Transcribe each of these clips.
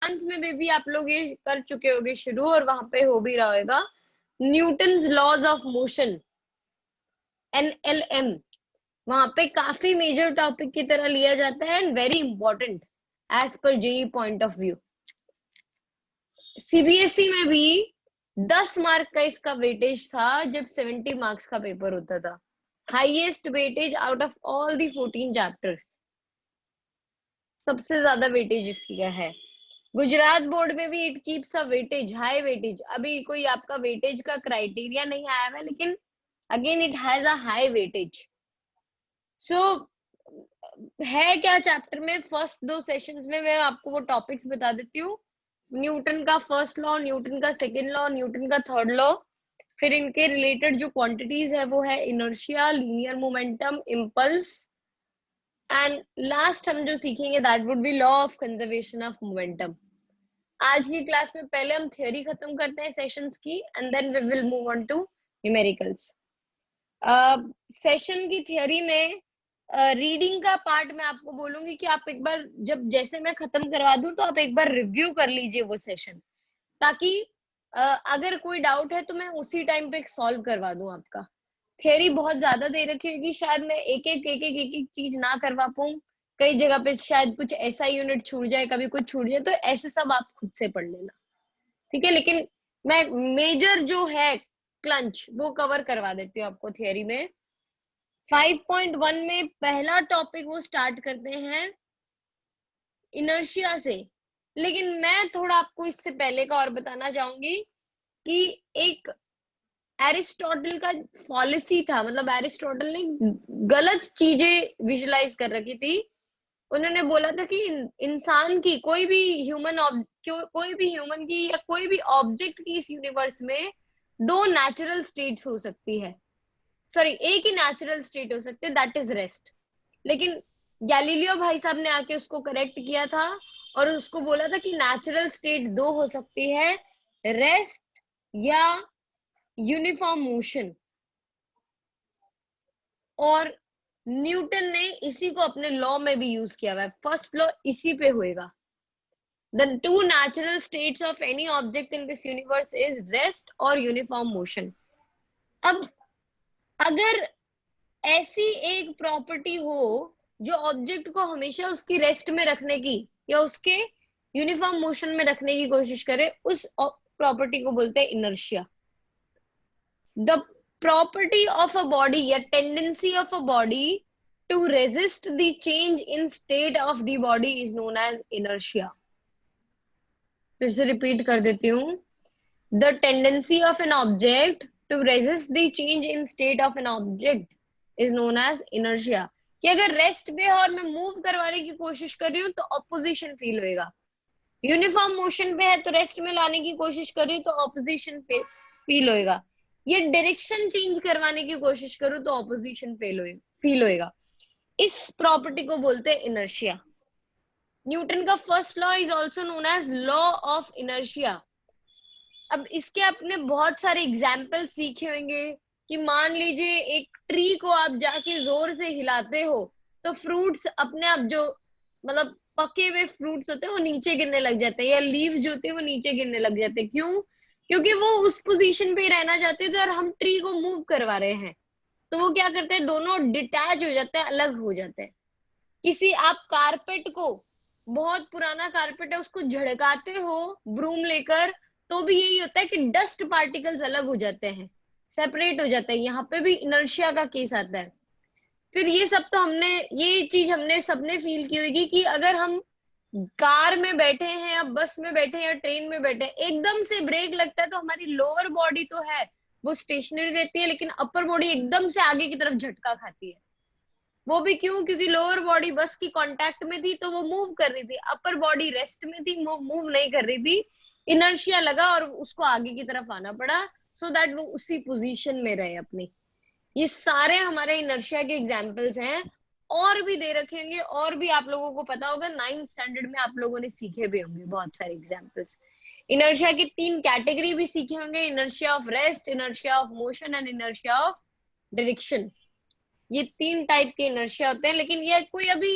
Advance में भी आप लोग ये कर चुके होगे शुरू, और वहां पे हो भी रहा होगा, Newton's laws of motion, NLM। वहां पे काफी मेजर टॉपिक की तरह लिया जाता है and very important as per JEE point of view. CBSE में भी 10 मार्क का इसका वेटेज था जब 70 मार्क्स का पेपर होता था। Highest weightage out of all the 14 chapters, सबसे ज्यादा वेटेज इसकी का है। गुजरात बोर्ड में भी it keeps a weightage, high weightage. अभी कोई आपका वेटेज का क्राइटेरिया नहीं आया है, लेकिन again it has a high weightage. So है क्या चैप्टर में, फर्स्ट 2 सेशंस में मैं आपको वो टॉपिक्स बता देती हूँ। न्यूटन का फर्स्ट लॉ, न्यूटन का सेकेंड लॉ, न्यूटन का थर्ड लॉ, फिर इनके रिलेटेड जो क्वांटिटीज है वो है inertia, linear momentum, impulse, and last हम जो सीखेंगे that would be law of conservation of momentum. आज की क्लास में पहले हम थ्योरी खत्म करते हैं सेशंस की, and then we will move on to numericals. Session की थ्योरी में रीडिंग का पार्ट मैं आपको बोलूंगी कि आप एक बार, जब जैसे मैं खत्म करवा दूं तो आप एक बार रिव्यू कर लीजिए वो सेशन, ताकि अगर कोई डाउट है तो मैं उसी टाइम पे सॉल्व करवा दूं आपका। थ्योरी बहुत ज्यादा दे रखी होगी, शायद मैं एक एक चीज ना करवा पाऊं, कई जगह पे शायद कुछ ऐसा यूनिट छूट जाए, कभी कुछ छूट जाए, तो ऐसे सब आप खुद से पढ़ लेना, ठीक है। लेकिन मैं मेजर जो है क्लंच वो कवर करवा देती हूँ आपको थियरी में। 5.1 में पहला टॉपिक वो स्टार्ट करते हैं इनर्शिया से, लेकिन मैं थोड़ा आपको इससे पहले का और बताना चाहूंगी कि एक एरिस्टोटल का पॉलिसी था, मतलब एरिस्टोटल ने गलत चीजें विजुलाइज कर रखी थी। उन्होंने बोला था कि इंसान की कोई भी ह्यूमन की या कोई भी ऑब्जेक्ट की इस यूनिवर्स में 2 नेचुरल स्टेट्स हो सकती है, सॉरी एक ही नेचुरल स्टेट हो सकती है, दैट इज रेस्ट। लेकिन गैलीलियो भाई साहब ने आके उसको करेक्ट किया था और उसको बोला था कि नेचुरल स्टेट 2 हो सकती है, रेस्ट या यूनिफॉर्म मोशन। और न्यूटन ने इसी को अपने लॉ में भी यूज किया हुआ है, फर्स्ट लॉ इसी पे होएगा। The 2 natural states of any object in this universe is rest और uniform motion। अब अगर ऐसी एक प्रॉपर्टी हो जो ऑब्जेक्ट को हमेशा उसकी रेस्ट में रखने की या उसके यूनिफॉर्म मोशन में रखने की कोशिश करे, उस प्रॉपर्टी को बोलते हैं inertia. The property of a body या tendency of a body to resist the change in state of the body is known as inertia। फिर से रिपीट कर देती हूँ, the tendency of an object to resist the change in state of an object is known as inertia। कि अगर rest पे है और मैं मूव करवाने की कोशिश कर रही हूँ तो ऑपोजिशन फील होएगा, यूनिफॉर्म मोशन पे है तो रेस्ट में लाने की कोशिश कर रही हूँ तो ऑपोजिशन फील होएगा, ये डायरेक्शन चेंज करवाने की कोशिश करूँ तो ऑपोजिशन फील होएगा। इस प्रॉपर्टी को बोलते हैं इनर्शिया। न्यूटन का first law is also known as law of inertia. अब इसके अपने बहुत सारे एग्जाम्पल सीखे होंगे कि मान लीजिए एक ट्री को आप जाके जोर से हिलाते हो तो फ्रूट्स अपने आप, जो मतलब पके हुए फ्रूट्स होते हैं वो नीचे गिरने लग जाते हैं, या लीव्स जो होते हैं वो नीचे गिरने लग जाते हैं। क्यों? क्योंकि वो उस पोजीशन पे ही रहना चाहते थे और हम ट्री को मूव करवा रहे हैं, तो वो क्या करते हैं, दोनों डिटैच हो जाते हैं, अलग हो जाते हैं। किसी आप कारपेट को, बहुत पुराना कारपेट है, उसको झड़काते हो ब्रूम लेकर, तो भी यही होता है कि डस्ट पार्टिकल्स अलग हो जाते हैं, सेपरेट हो जाते हैं। यहाँ पे भी इनर्शिया का केस आता है। फिर ये सब तो ये चीज हमने सबने फील की होगी कि अगर हम कार में बैठे हैं या बस में बैठे हैं या ट्रेन में बैठे हैं, एकदम से ब्रेक लगता है तो हमारी लोअर बॉडी तो है वो स्टेशनरी रहती है, लेकिन अपर बॉडी एकदम से आगे की तरफ झटका खाती है। वो भी क्यों? क्योंकि लोअर बॉडी बस की कांटेक्ट में थी तो वो मूव कर रही थी, अपर बॉडी रेस्ट में थी, मूव नहीं कर रही थी, इनर्शिया लगा और उसको आगे की तरफ आना पड़ा, सो दैट वो उसी पोजीशन में रहे अपनी। ये सारे हमारे इनर्शिया के एग्जांपल्स हैं, और भी दे रखे होंगे, और भी आप लोगों को पता होगा, 9th स्टैंडर्ड में आप लोगों ने सीखे भी होंगे बहुत सारे एग्जांपल्स। इनर्शिया की 3 कैटेगरी भी सीखे होंगे, inertia of rest, inertia of motion and inertia of direction. ये 3 टाइप के इनर्शिया होते हैं, लेकिन ये कोई अभी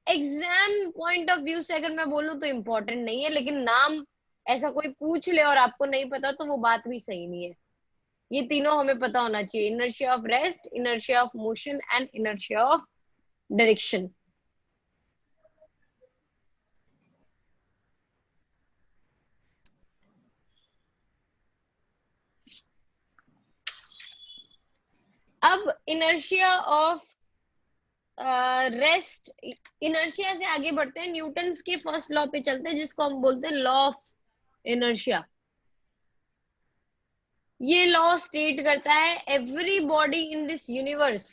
एग्जाम पॉइंट ऑफ व्यू से अगर मैं बोलूँ तो इम्पोर्टेंट नहीं है, लेकिन नाम ऐसा कोई पूछ ले और आपको नहीं पता तो वो बात भी सही नहीं है। ये तीनों हमें पता होना चाहिए, inertia of rest, inertia of motion and inertia of direction. अब इनर्शिया ऑफ रेस्ट, इनर्शिया से आगे बढ़ते हैं, न्यूटन्स के फर्स्ट लॉ पे चलते हैं जिसको हम बोलते हैं लॉ ऑफ इनर्शिया। ये लॉ स्टेट करता है every body in this universe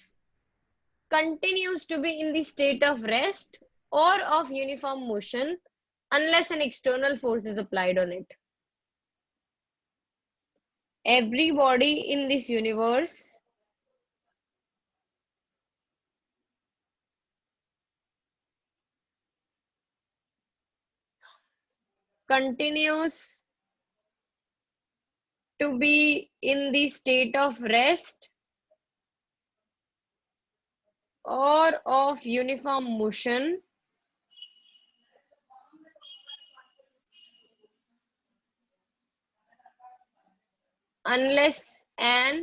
continues to be in the state of rest or of uniform motion unless an external force is applied on it. Every body in this universe continues to be in the state of rest or of uniform motion unless an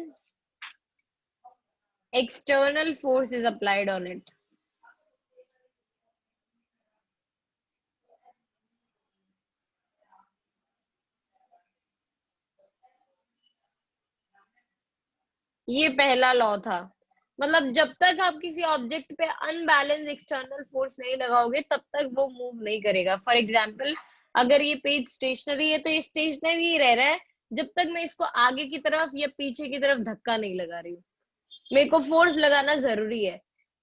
external force is applied on it. ये पहला law था। मतलब जब तक आप किसी object पे unbalance external force नहीं लगाओगे तब तक वो मूव नहीं करेगा। फॉर एग्जाम्पल, अगर ये पेज स्टेशनरी है तो ये स्टेशनरी ही रह रहा है जब तक मैं इसको आगे की तरफ या पीछे की तरफ धक्का नहीं लगा रही हूँ। मेरे को फोर्स लगाना जरूरी है।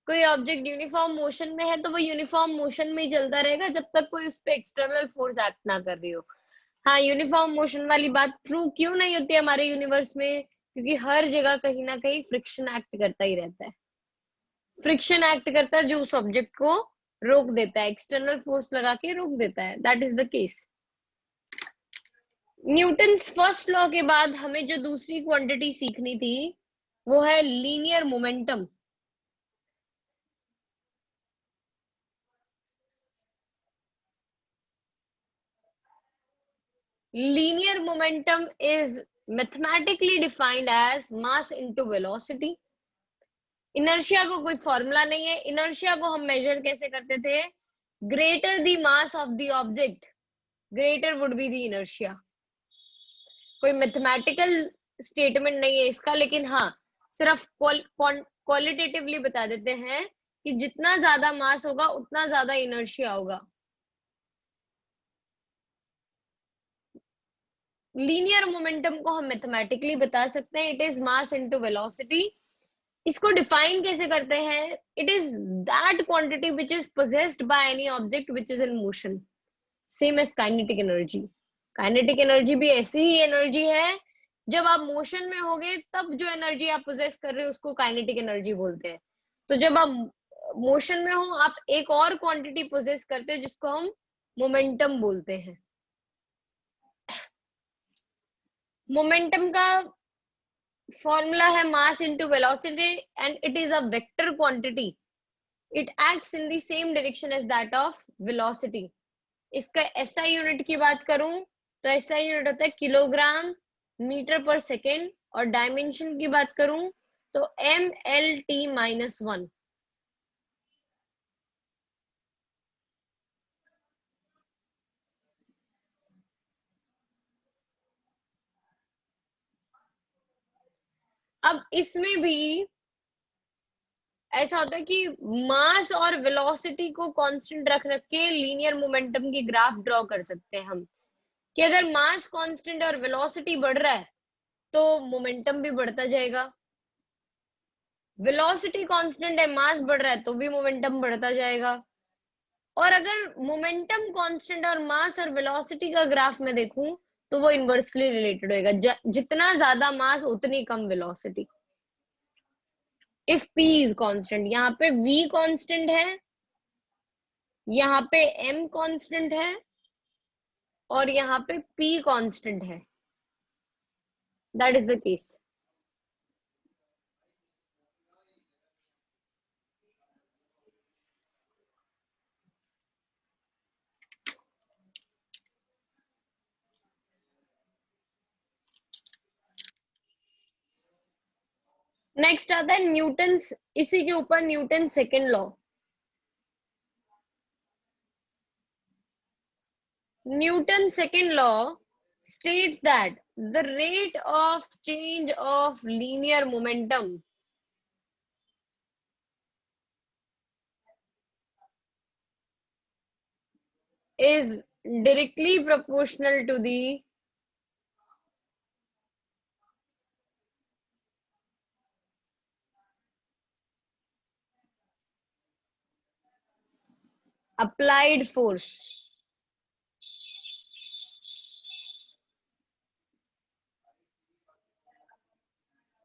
कोई ऑब्जेक्ट यूनिफॉर्म मोशन में है तो वो यूनिफॉर्म मोशन में ही चलता रहेगा जब तक कोई उस पर एक्सटर्नल फोर्स एक्ट ना कर रही हो। हाँ, यूनिफॉर्म मोशन वाली बात ट्रू क्यों नहीं होती हमारे यूनिवर्स में? क्योंकि हर जगह कहीं ना कहीं फ्रिक्शन एक्ट करता ही रहता है। फ्रिक्शन एक्ट करता है जो उस ऑब्जेक्ट को रोक देता है, एक्सटर्नल फोर्स लगा के रोक देता है। That is the case. Newton's first law के बाद हमें जो दूसरी क्वांटिटी सीखनी थी वो है linear momentum. Linear momentum is mathematically defined as mass into velocity. Inertia को कोई फॉर्मूला नहीं है। इनर्शिया को हम मेजर कैसे करते थे? Greater the mass of the object, greater would be the inertia. कोई मैथमेटिकल स्टेटमेंट नहीं है इसका, लेकिन हाँ, सिर्फ क्वालिटेटिवली बता देते हैं कि जितना ज्यादा मास होगा उतना ज्यादा इनर्शिया होगा। लीनियर मोमेंटम को हम मैथमेटिकली बता सकते हैं, it is mass into velocity. इसको डिफाइन कैसे करते हैं? It is that quantity which is possessed by any object which is in motion, same as kinetic energy. Kinetic energy भी ऐसी ही एनर्जी है, जब आप मोशन में होगे तब जो एनर्जी आप पोजेस कर रहे हो उसको काइनेटिक एनर्जी बोलते हैं। तो जब आप मोशन में हो आप एक और क्वांटिटी पोजेस करते हो जिसको हम मोमेंटम बोलते हैं। मोमेंटम का फॉर्मूला है mass into velocity and it is a vector quantity. It acts in the same direction as that of velocity. इसका एसआई यूनिट की बात करूं तो एसआई यूनिट होता है किलोग्राम मीटर पर सेकेंड, और डायमेंशन की बात करूं तो MLT-1। अब इसमें भी ऐसा होता है कि मास और वेलोसिटी को कांस्टेंट रख रख के लीनियर मोमेंटम की ग्राफ ड्रॉ कर सकते हैं हम, कि अगर मास कांस्टेंट और वेलोसिटी बढ़ रहा है तो मोमेंटम भी बढ़ता जाएगा। वेलोसिटी कांस्टेंट है, मास बढ़ रहा है तो भी मोमेंटम बढ़ता जाएगा। और अगर मोमेंटम कांस्टेंट और मास और वेलोसिटी का ग्राफ में देखूं तो वो इनवर्सली रिलेटेड होएगा। जितना ज्यादा मास उतनी कम velocity. If p is constant, यहाँ पे v कांस्टेंट है, यहाँ पे m कांस्टेंट है, और यहाँ पे p कांस्टेंट है, that is the case. Next आता है न्यूटन, इसी के ऊपर Newton second law. Newton second law states that the rate of change of linear momentum is directly proportional to the applied force.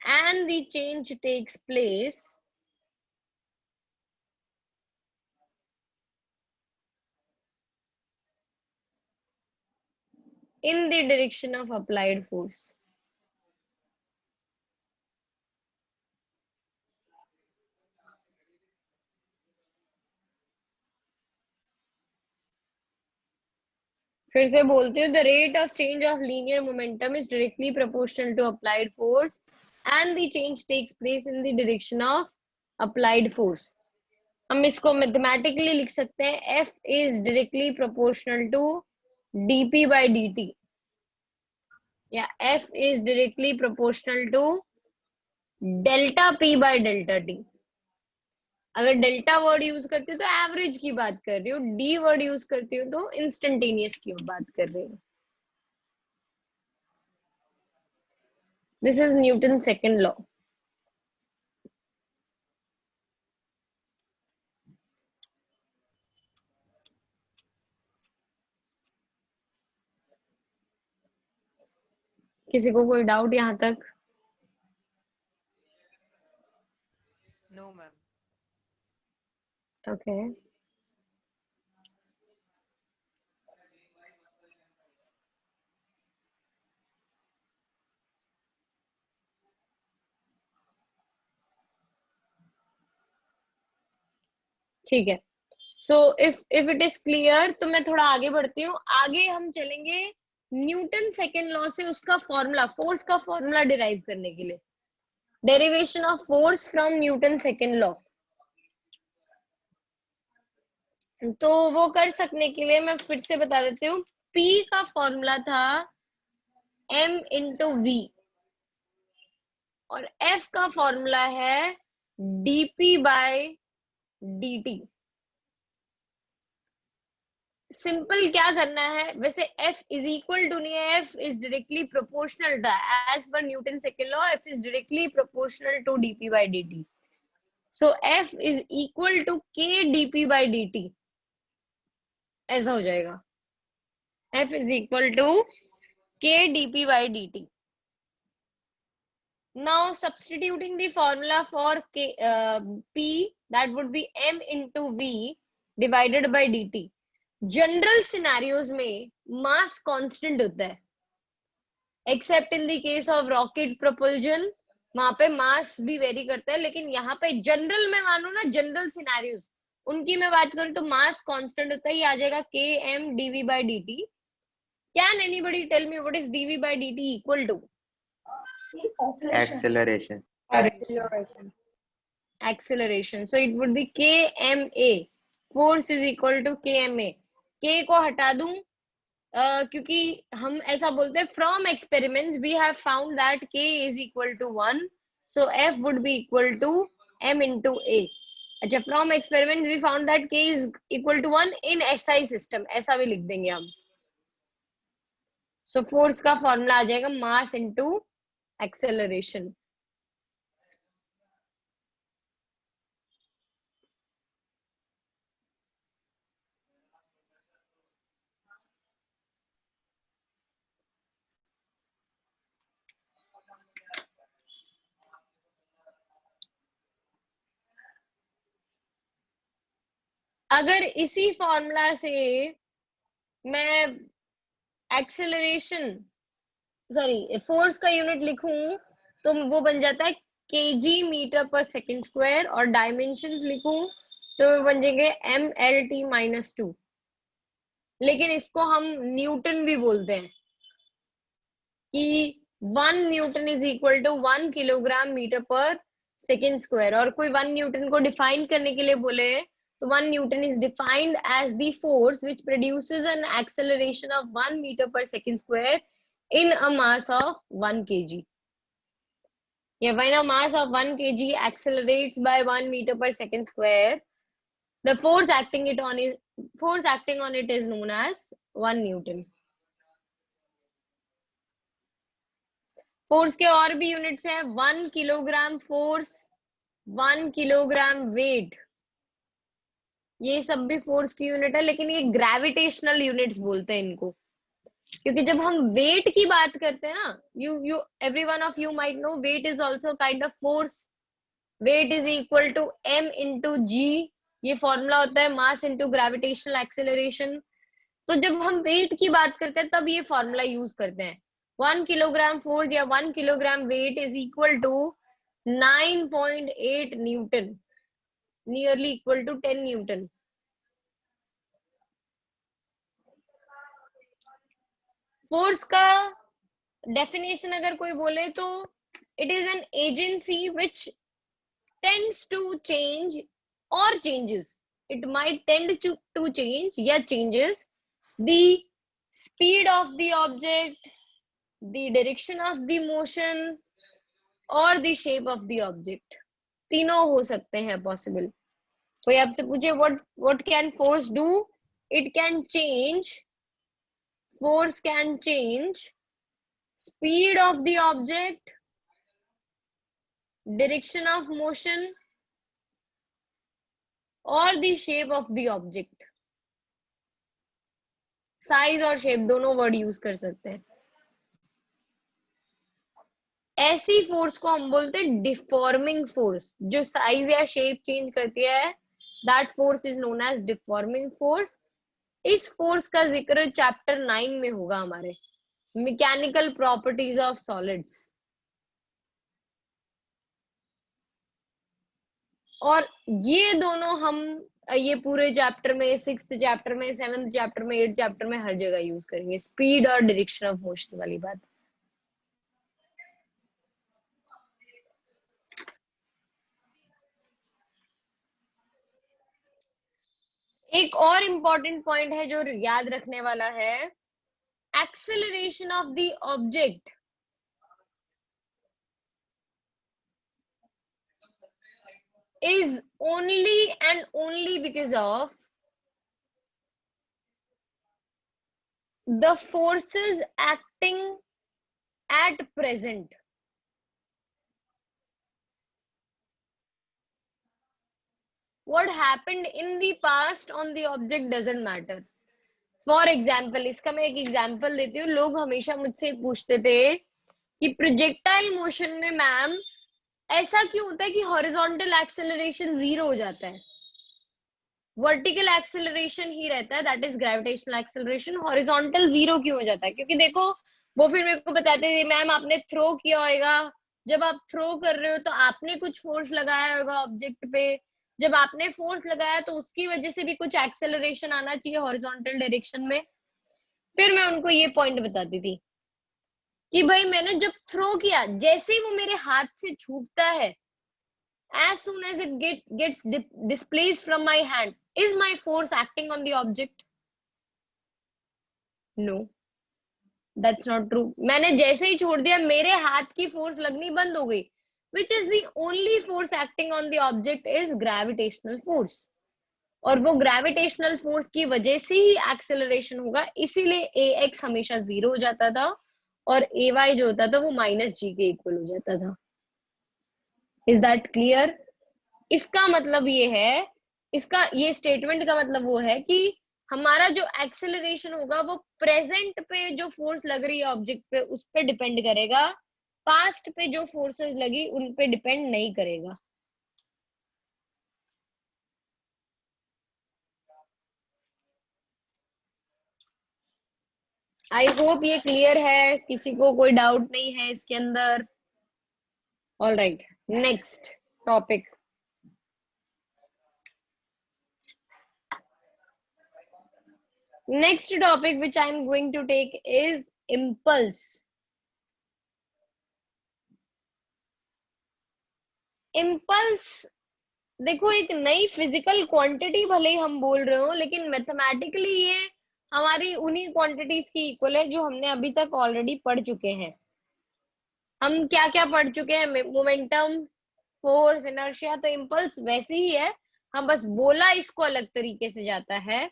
And the change takes place in the direction of applied force. फिर से बोलती हूँ, the rate of change of linear momentum is directly proportional to applied force and the change takes place in the direction of applied force. हम इसको mathematically लिख सकते हैं, F is directly proportional to dp by dt, या F is directly proportional to delta p by delta t. अगर delta word use करती हूँ तो एवरेज की बात कर रही हूँ, डी वर्ड यूज करती हूँ तो इंस्टेंटेनियस की बात कर रही हूँ. This is Newton second law. किसी को कोई डाउट यहाँ तक? No ma'am. ओके, ठीक है. So if it is clear तो मैं थोड़ा आगे बढ़ती हूँ. आगे हम चलेंगे न्यूटन सेकेंड लॉ से उसका फॉर्मूला, फोर्स का फॉर्मूला डिराइव करने के लिए. Derivation of force from Newton second law. तो वो कर सकने के लिए मैं फिर से बता देती हूँ. P का फॉर्मूला था m इंटू वी और F का फॉर्मूला है dp बाय dt. सिंपल क्या करना है, वैसे F इज इक्वल टू नहीं है, F इज डायरेक्टली प्रोपोर्शनल था as per Newton second law. F is directly proportional to dp by dt. So F is equal to k dp by dt. ऐसा हो जाएगा, F is equal to k dp by dt. Now substituting the formula for P, that would be m into v divided by dt. General scenarios में mass constant होता है, accept in the case of rocket propulsion, वहां पे मास भी very करता है. लेकिन यहाँ पे जनरल में मानो ना, जनरल सिनेरियोज उनकी मैं बात करूं तो मास कांस्टेंट होता है. ये आ जाएगा k m dv by dt. Can anybody tell me what is dv by dt equal to? Acceleration. Acceleration. So it would be kma. Force is equal to kma. k को हटा दूं क्योंकि हम ऐसा बोलते हैं, from experiments we have found that k is equal to 1. So F would be equal to m into a. अच्छा, from experiments we found that k is equal to 1 in SI system. ऐसा भी लिख देंगे हम. So force का formula आ जाएगा mass into acceleration. अगर इसी फॉर्मूला से मैं एक्सेलरेशन, सॉरी, फोर्स का यूनिट लिखूं तो वो बन जाता है केजी मीटर पर सेकेंड स्क्वायर, और डायमेंशंस लिखूं तो बन जाएंगे mlt-2. लेकिन इसको हम न्यूटन भी बोलते हैं कि 1 newton is equal to 1 kilogram metre पर सेकेंड स्क्वायर। और कोई 1 न्यूटन को डिफाइन करने के लिए बोले तो 1 newton is defined as the force which produces an acceleration of 1 metre पर second square in a mass of 1 kg. Yeah, when a mass of 1 kg accelerates by 1 meter per second square, the force acting on it is known as 1 Newton. Force के और भी units हैं, 1 kilogram force, 1 kilogram wait, ये सब भी force की unit है, लेकिन ये ग्रेविटेशनल यूनिट्स बोलते हैं इनको, क्योंकि जब हम वेट की बात करते हैं ना, you every one of you might know weight is also kind of force. Weight is equal to m into g, ये फॉर्मूला होता है मास इंटू ग्रेविटेशनल एक्सेलरेशन। तो जब हम वेट की बात करते हैं तब ये फॉर्मूला यूज करते हैं। 1 किलोग्राम फोर्स या 1 kilogram weight is equal to 9.8 newton, nearly equal to 10 newton. Force का डेफिनेशन अगर कोई बोले तो it is an agency which tends to change और changes, it might tend to change या changes the speed of the object, the direction of the motion और the shape of the object. तीनों हो सकते हैं पॉसिबल। कोई आपसे पूछे what can force do, it can change, force can change speed of the object, direction of motion or the shape of the object। Size और shape दोनों word use कर सकते हैं। ऐसी फोर्स को हम बोलते हैं डिफॉर्मिंग फोर्स, जो साइज या शेप चेंज करती है, that force is known as deforming force. इस फोर्स का जिक्र चैप्टर 9 में होगा हमारे, मैकेनिकल प्रॉपर्टीज ऑफ सॉलिड्स। और ये दोनों हम ये पूरे चैप्टर में, 6th चैप्टर में, 7th चैप्टर में, 8th चैप्टर में हर जगह यूज करेंगे, स्पीड और डायरेक्शन ऑफ मोशन वाली बात। एक और इंपॉर्टेंट पॉइंट है जो याद रखने वाला है, acceleration of the object is only and only because of the forces acting at present. What happened in the past on the object doesn't matter. For example, इसका मैं एक एग्जांपल देती हूँ। लोग हमेशा मुझसे पूछते थे कि प्रोजेक्टाइल मोशन में मैम ऐसा क्यों होता है कि हॉरिजॉन्टल एक्सेलरेशन 0 हो जाता है, वर्टिकल एक्सेलरेशन ही रहता है, that is gravitational acceleration, horizontal 0 क्यों हो जाता है? क्योंकि देखो वो फिर मेरे को बताते थे मैम आपने थ्रो किया होगा, जब आप थ्रो कर रहे हो तो आपने कुछ फोर्स लगाया होगा ऑब्जेक्ट पे, जब आपने फोर्स लगाया तो उसकी वजह से भी कुछ एक्सेलरेशन आना चाहिए हॉरिजॉन्टल डायरेक्शन में। फिर मैं उनको ये पॉइंट बताती थी कि भाई मैंने जब थ्रो किया, जैसे ही वो मेरे हाथ से छूटता है, as soon as it gets displaced from my hand, is my force acting on the object? No, that's not true. मैंने जैसे ही छोड़ दिया मेरे हाथ की फोर्स लगनी बंद हो गई, which is the only force acting on the object is gravitational force, और वो ग्रेविटेशनल फोर्स की वजह से ही एक्सेलरेशन होगा, इसीलिए ax हमेशा 0 हो जाता था और ay जो होता था वो -g के इक्वल हो जाता था। Is that clear? इसका मतलब ये है, इसका ये स्टेटमेंट का मतलब वो है कि हमारा जो एक्सेलरेशन होगा वो प्रेजेंट पे जो फोर्स लग रही है ऑब्जेक्ट पे उस पे डिपेंड करेगा, पास्ट पे जो फोर्सेस लगी उन पे डिपेंड नहीं करेगा। आई होप ये क्लियर है, किसी को कोई डाउट नहीं है इसके अंदर? All right, next topic. Next topic which I am going to take is impulse. Impulse देखो एक नई फिजिकल क्वांटिटी भले ही हम बोल रहे हो, लेकिन मैथमेटिकली ये हमारी उन्हीं क्वांटिटीज की इक्वल है जो हमने अभी तक ऑलरेडी पढ़ चुके हैं। हम क्या क्या पढ़ चुके हैं? Momentum, force, inertia. तो इम्पल्स वैसे ही है, हम बस बोला इसको अलग तरीके से जाता है।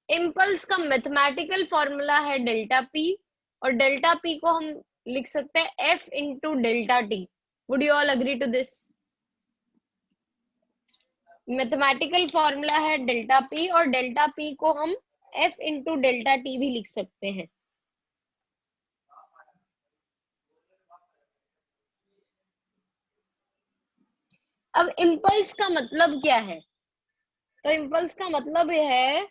इम्पल्स का मैथमेटिकल फॉर्मूला है डेल्टा पी, और डेल्टा पी को हम लिख सकते हैं F into delta t. Would you all agree to this? Mathematical formula है डेल्टा पी, और डेल्टा पी को हम एफ इंटू डेल्टा टी भी लिख सकते हैं। अब इम्पल्स का मतलब क्या है? तो इम्पल्स का मतलब है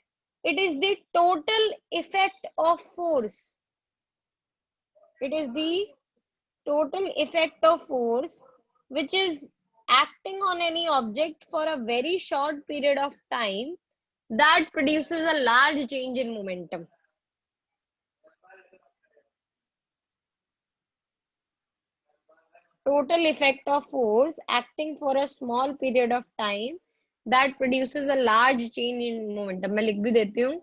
it is the total effect of force. It is the total effect of force which is acting on any object for a very short period of time that produces a large change in momentum. Total effect of force acting for a small period of time that produces a large change in momentum. मैं लिख भी देती हूँ।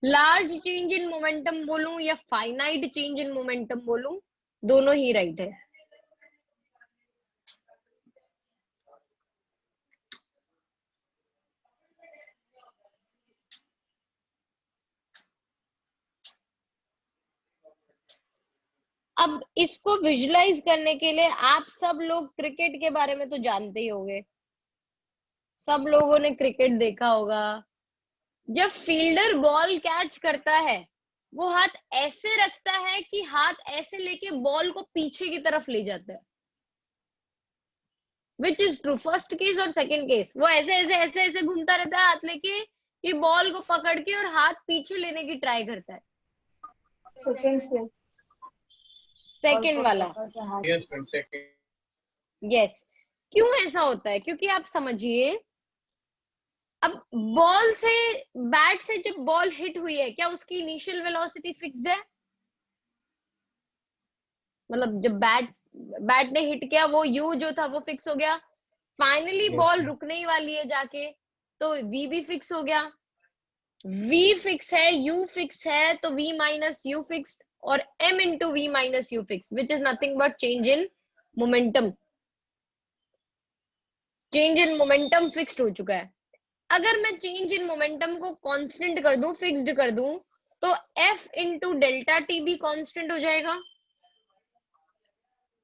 Large change in momentum बोलूं या finite change in momentum बोलूं, दोनों ही right है। अब इसको विजुलाइज करने के लिए आप सब लोग क्रिकेट के बारे में तो जानते ही होंगे, सब लोगों ने क्रिकेट देखा होगा। जब फील्डर बॉल कैच करता है, वो हाथ ऐसे रखता है कि हाथ ऐसे लेके बॉल को पीछे की तरफ ले जाता है। Which is true, first case और सेकंड केस? वो ऐसे ऐसे ऐसे ऐसे घूमता रहता है हाथ लेके कि बॉल को पकड़ के और हाथ पीछे लेने की ट्राई करता है। सेकंड वाला। यस। क्यों ऐसा होता है? क्योंकि आप समझिए, अब बॉल से, बैट से जब बॉल हिट हुई है, क्या उसकी इनिशियल वेलोसिटी फिक्स्ड है? मतलब जब बैट ने हिट किया, वो यू जो था वो फिक्स हो गया। फाइनली बॉल रुकने ही वाली है जाके, तो वी भी फिक्स हो गया। वी फिक्स है, यू फिक्स है, तो वी माइनस यू फिक्स्ड, और m into v minus u fix, which is nothing but change in momentum. Change in momentum fixed हो चुका है। अगर मैं चेंज इन मोमेंटम को कांस्टेंट कर दूं, फिक्स्ड कर दूं, तो एफ इंटू डेल्टा टी भी कांस्टेंट हो जाएगा।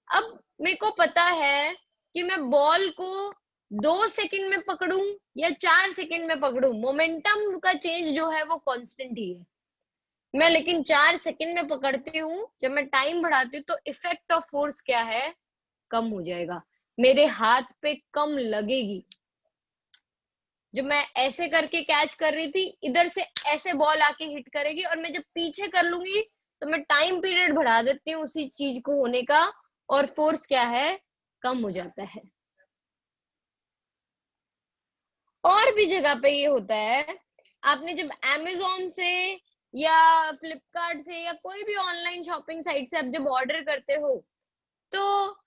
अब मेरे को पता है कि मैं बॉल को 2 सेकंड में पकड़ूं या 4 सेकंड में पकड़ूं, मोमेंटम का चेंज जो है वो कांस्टेंट ही है। मैं लेकिन 4 सेकंड में पकड़ती हूँ, जब मैं टाइम बढ़ाती हूँ तो इफेक्ट ऑफ फोर्स क्या है? कम हो जाएगा, मेरे हाथ पे कम लगेगी। जब मैं ऐसे करके कैच कर रही थी, इधर से ऐसे बॉल आके हिट करेगी, और मैं जब पीछे कर लूंगी तो मैं टाइम पीरियड बढ़ा देती हूँ उसी चीज को होने का, और फोर्स क्या है? कम हो जाता है। और भी जगह पे ये होता है। आपने जब अमेजोन से या फ्लिपकार्ट से या कोई भी ऑनलाइन शॉपिंग साइट से आप जब ऑर्डर करते हो, तो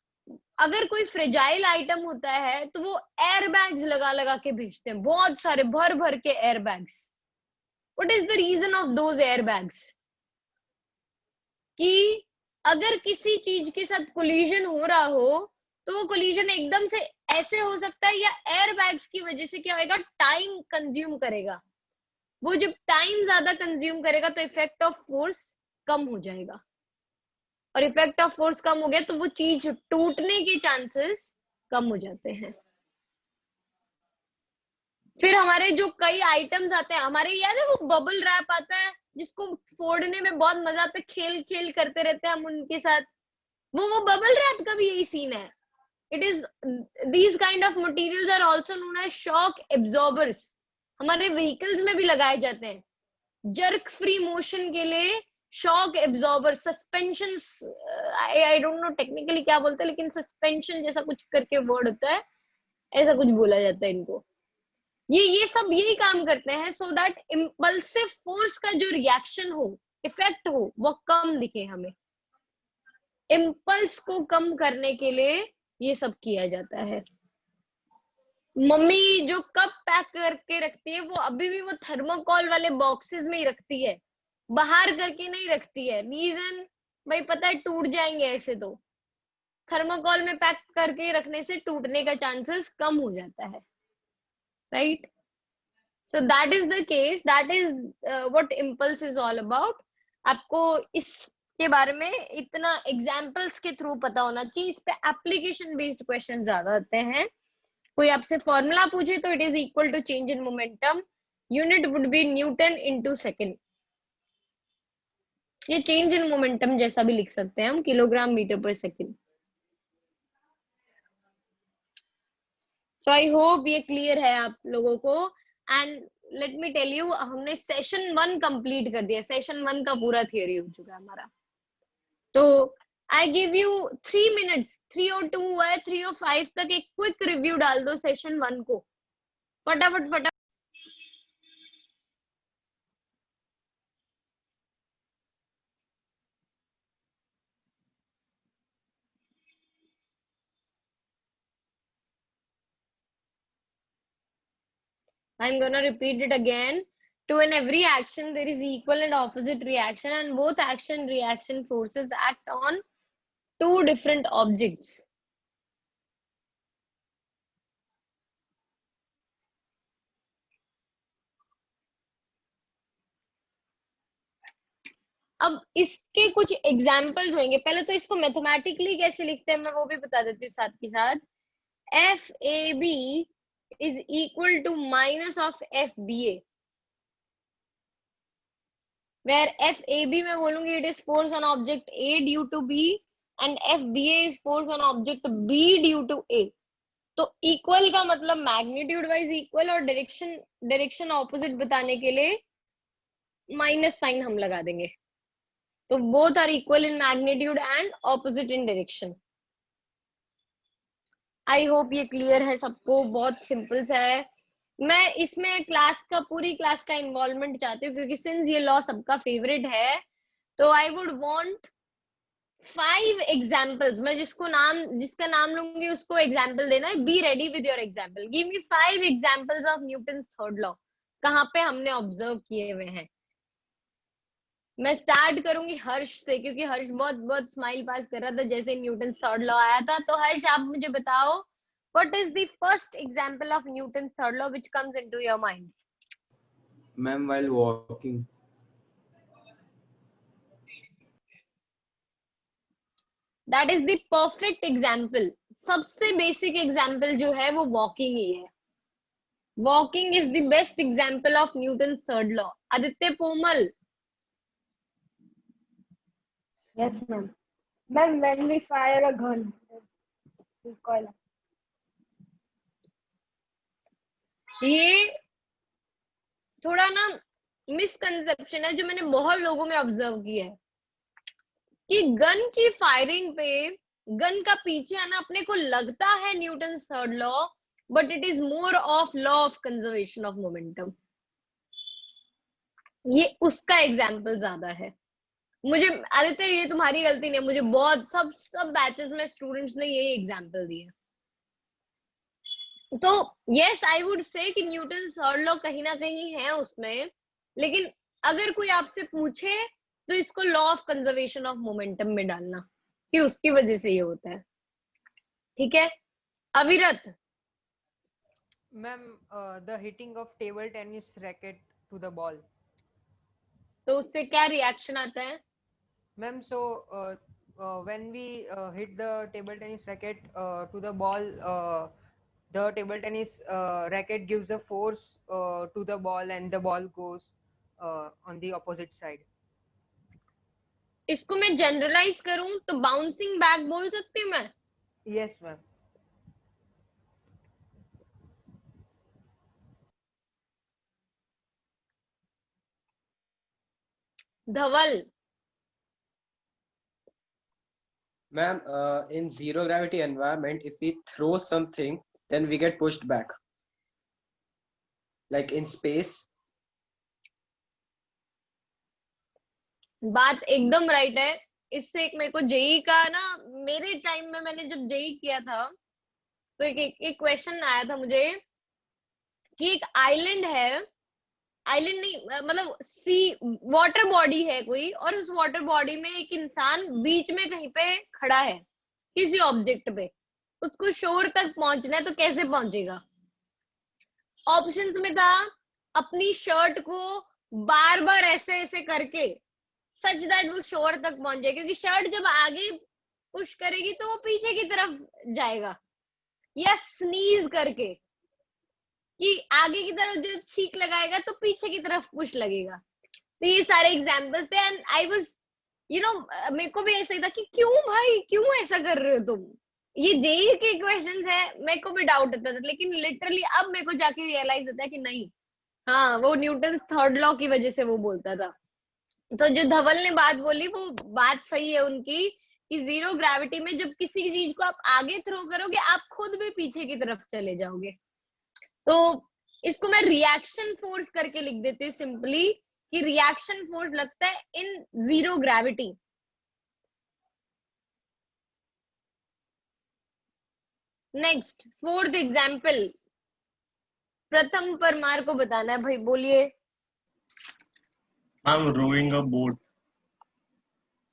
अगर कोई फ्रेजाइल आइटम होता है तो वो एयर बैग्स लगा लगा के भेजते हैं, बहुत सारे भर भर के air bags. What is the reason of those air bags? कि अगर किसी चीज के साथ कोलिजन हो रहा हो, तो वो कोलिजन एकदम से ऐसे हो सकता है, या एयर बैग्स की वजह से क्या होगा? टाइम कंज्यूम करेगा। वो जब टाइम ज्यादा कंज्यूम करेगा तो इफेक्ट ऑफ फोर्स कम हो जाएगा, और इफेक्ट ऑफ फोर्स कम हो गया तो वो चीज टूटने के चांसेस कम हो जाते हैं। फिर हमारे जो कई आइटम्स आते हैं, हमारे याद है वो बबल रैप आता है जिसको फोड़ने में बहुत मजा आता है, खेल खेल करते रहते हैं हम उनके साथ। वो बबल रैप का भी यही सीन है। It is these kind of materials are also known as shock absorbers. हमारे vehicles में भी लगाए जाते हैं jerk free motion के लिए shock absorber suspension I don't know technically क्या बोलते हैं लेकिन सस्पेंशन जैसा कुछ करके वर्ड होता है ऐसा कुछ बोला जाता है इनको ये सब यही काम करते हैं सो दैट इम्पल्सिव फोर्स का जो रिएक्शन हो इफेक्ट हो वो कम दिखे हमें इम्पल्स को कम करने के लिए ये सब किया जाता है मम्मी जो कप पैक करके रखती है वो अभी भी वो थर्मोकॉल वाले बॉक्सेस में ही रखती है बाहर करके नहीं रखती है रीजन भाई पता है टूट जाएंगे ऐसे तो थर्मोकॉल में पैक करके रखने से टूटने का चांसेस कम हो जाता है right so that is the case that is what impulse is all about आपको इसके बारे में इतना एग्जांपल्स के थ्रू पता होना चाहिए इस पे एप्लीकेशन बेस्ड क्वेश्चन ज्यादा आते हैं कोई आपसे फॉर्मूला पूछे तो it is equal to change in momentum unit would be newton into second ये चेंज इन मोमेंटम जैसा भी लिख सकते हैं हम kilogram metre per second so I hope ये क्लियर है आप लोगों को and let me tell you हमने सेशन 1 कंप्लीट कर दिया सेशन 1 का पूरा थियरी हो चुका है हमारा तो आई गिव यू 3 मिनट्स 3 और 2 है 3 और 5 तक एक क्विक रिव्यू डाल दो सेशन 1 को फटाफट I'm gonna repeat it again. To in every action, there is equal and opposite reaction, and both action reaction forces act on two different objects. अब इसके कुछ एग्जाम्पल्स होंगे पहले तो इसको मैथमेटिकली कैसे लिखते हैं मैं वो भी बता देती हूँ साथ के साथ F A B is equal to minus of F B A where FAB मैं बोलूंगी it is force on object A due to B and FBA is force on object B due to A. तो equal का मतलब magnitude wise equal और direction opposite बताने के लिए minus sign हम लगा देंगे तो both are equal in magnitude and opposite in direction I hope ये क्लियर है सबको बहुत सिंपल सा है मैं इसमें पूरी क्लास का इन्वॉल्वमेंट चाहती हूँ क्योंकि सिंस ये लॉ सबका फेवरेट है तो आई वुड वांट 5 एग्जांपल्स मैं जिसका नाम लूंगी उसको एग्जांपल देना है be ready with your example give me 5 examples of Newton's third law कहाँ पे हमने ऑब्जर्व किए हुए हैं मैं स्टार्ट करूंगी हर्ष से क्योंकि हर्ष बहुत स्माइल पास कर रहा था जैसे न्यूटन्स थर्ड लॉ आया था तो हर्ष आप मुझे बताओ what is the first example of Newton's third law which comes into your mind? Ma'am, while walking. That is the perfect example. सबसे basic example जो है वो walking ही है. Walking is the best example of Newton's third law. Aditya पोमल. Yes, ma'am. Ma'am, when we fire a gun, recoil. ये थोड़ा ना misconception है जो मैंने बहुत लोगों में ऑब्जर्व किया है कि गन की फायरिंग पे गन का पीछे आना अपने को लगता है Newton third law but it is more of law of conservation of momentum ये उसका एग्जाम्पल ज्यादा है मुझे आदित्य ये तुम्हारी गलती नहीं मुझे बहुत सब बैचेस में स्टूडेंट्स ने यही एग्जाम्पल दिए तो यस आई वुड से कि न्यूटन थर्ड लॉ कहीं ना कहीं है उसमें लेकिन अगर कोई आपसे पूछे तो इसको law of conservation of momentum में डालना कि उसकी वजह से ये होता है ठीक है Avirat ma'am the hitting of table tennis racket to the ball तो उससे क्या रिएक्शन आता है ma'am so when we hit the table tennis racket to the ball the table tennis racket gives a force to the ball and the ball goes on the opposite side. इसको मैं generalise करूं तो bouncing back बोल सकती हूँ मैं Yes, ma'am. Dhawal. Ma'am, in zero gravity environment, if we throw something, then we get pushed back. Like in space. बात एकदम राइट है। इससे एक मेरे को जेई का ना, मेरे टाइम में मैंने जब जेई किया था तो एक क्वेश्चन आया था मुझे कि एक आइलैंड है, आइलैंड नहीं मतलब सी वाटर बॉडी है कोई, और उस वाटर बॉडी में एक इंसान बीच में कहीं पे खड़ा है किसी ऑब्जेक्ट पे, उसको शोर तक पहुंचना है तो कैसे पहुंचेगा? ऑप्शंस में था अपनी शर्ट को बार बार ऐसे ऐसे करके सच दैट वो शोर तक पहुंच जाए, क्योंकि शर्ट जब आगे पुश करेगी तो वो पीछे की तरफ जाएगा, या स्नीज करके कि आगे की तरफ जब छींक लगाएगा तो पीछे की तरफ पुश लगेगा। तो ये सारे एग्जांपल्स थे एंड आई वाज मेरे को भी ऐसा ही था कि क्यों भाई क्यों ऐसा कर रहे हो तुम, ये जेई के क्वेश्चंस है, मेरे को भी डाउट होता था, लेकिन लिटरली अब मेरे को जाके रियलाइज होता है कि नहीं, हाँ वो न्यूटन थर्ड लॉ की वजह से वो बोलता था। तो जो धवल ने बात बोली वो बात सही है उनकी कि जीरो ग्रेविटी में जब किसी चीज को आप आगे थ्रो करोगे आप खुद भी पीछे की तरफ चले जाओगे। तो इसको मैं रिएक्शन फोर्स करके लिख देती हूँ सिंपली कि रिएक्शन फोर्स लगता है in zero gravity. Next fourth example, प्रथम परमार को बताना है भाई, बोलिए। I'm rowing a boat.